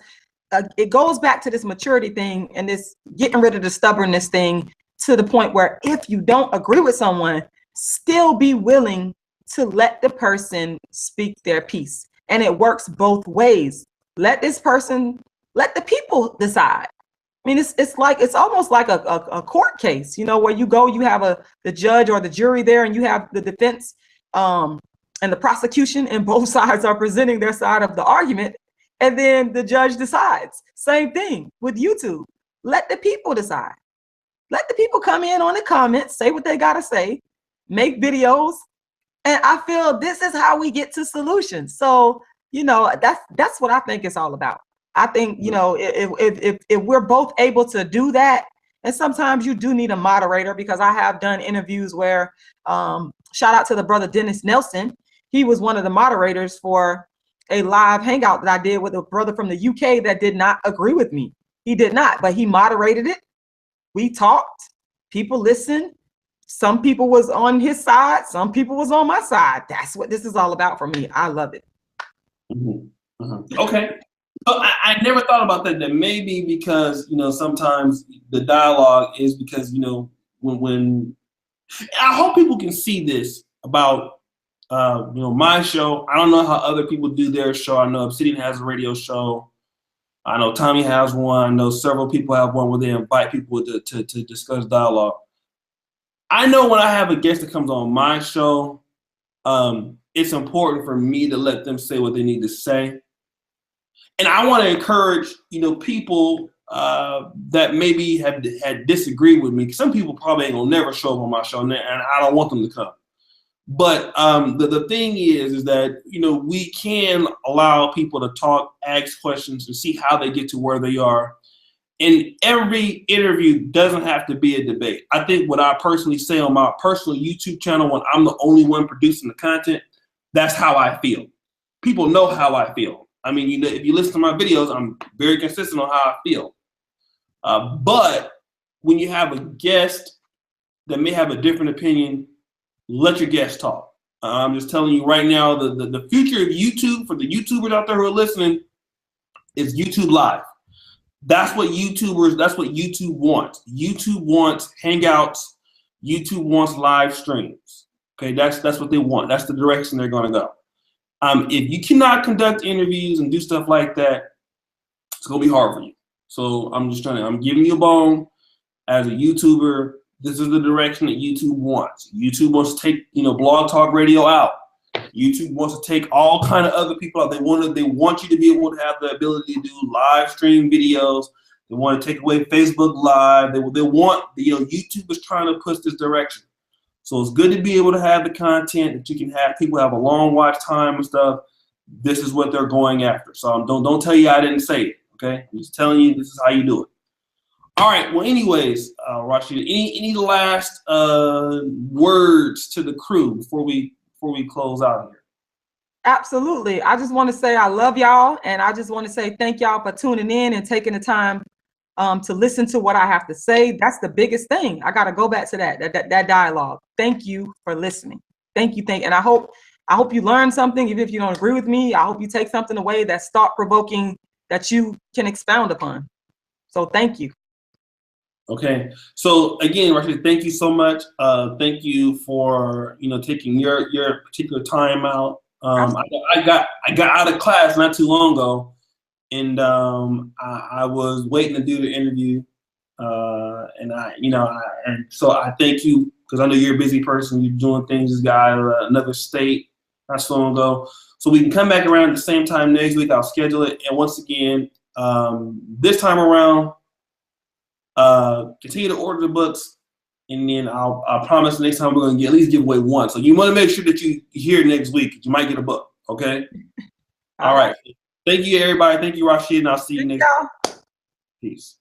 it goes back to this maturity thing and this getting rid of the stubbornness thing, to the point where if you don't agree with someone, still be willing to let the person speak their piece. And it works both ways. Let the people decide. I mean, it's almost like a court case, you know, where you go, you have the judge or the jury there, and you have the defense and the prosecution, and both sides are presenting their side of the argument. And then the judge decides. Same thing with YouTube. Let the people decide. Let the people come in on the comments, say what they got to say, make videos. And I feel this is how we get to solutions. So, you know, that's what I think it's all about. I think, you know, if we're both able to do that, and sometimes you do need a moderator, because I have done interviews where, shout out to the brother Dennis Nelson. He was one of the moderators for a live hangout that I did with a brother from the UK that did not agree with me. He did not, but he moderated it. We talked, people listened. Some people was on his side, some people was on my side. That's what this is all about for me. I love it. Okay. So I never thought about that. That maybe because, you know, sometimes the dialogue is because, you know, when I hope people can see this about, you know, my show. I don't know how other people do their show. I know Obsidian has a radio show. I know Tommy has one. I know several people have one where they invite people to discuss dialogue. I know when I have a guest that comes on my show, it's important for me to let them say what they need to say. And I want to encourage, you know, people that maybe had disagreed with me. Some people probably ain't gonna never show up on my show, and I don't want them to come. But the thing is that, you know, we can allow people to talk, ask questions, and see how they get to where they are. And every interview doesn't have to be a debate. I think what I personally say on my personal YouTube channel when I'm the only one producing the content, that's how I feel. People know how I feel. I mean, you know, if you listen to my videos, I'm very consistent on how I feel. But when you have a guest that may have a different opinion, let your guest talk. I'm just telling you right now, the future of YouTube, for the YouTubers out there who are listening, is YouTube Live. That's what YouTube wants. YouTube wants hangouts. YouTube wants live streams. Okay, that's what they want. That's the direction they're gonna go. If you cannot conduct interviews and do stuff like that, it's gonna be hard for you. So I'm giving you a bone as a YouTuber. This is the direction that YouTube wants. YouTube wants to take, Blog Talk Radio out. YouTube wants to take all kind of other people out. They want you to be able to have the ability to do live stream videos. They want to take away Facebook Live. They want, YouTube is trying to push this direction. So it's good to be able to have the content that you can have. People have a long watch time and stuff. This is what they're going after. So don't tell you I didn't say it. Okay, I'm just telling you this is how you do it. All right. Well, anyways, Rashida, any last words to the crew before we close out here? Absolutely. I just want to say I love y'all, and I just want to say thank y'all for tuning in and taking the time to listen to what I have to say. That's the biggest thing. I got to go back to that dialogue. Thank you for listening. Thank you. And I hope you learned something. Even if you don't agree with me, I hope you take something away that's thought-provoking that you can expound upon. So thank you. Okay. So again, Rashida, thank you so much. Thank you for taking your particular time out. I got out of class not too long ago, and I was waiting to do the interview, and so I thank you because I know you're a busy person. You're doing things. This guy another state not so long ago, so we can come back around at the same time next week. I'll schedule it, and once again, this time around, continue to order the books, and then I promise next time we're going to at least give away one. So you want to make sure that you hear next week. You might get a book. Okay. All right. Thank you, everybody. Thank you, Rashida, and I'll see you next week. Peace.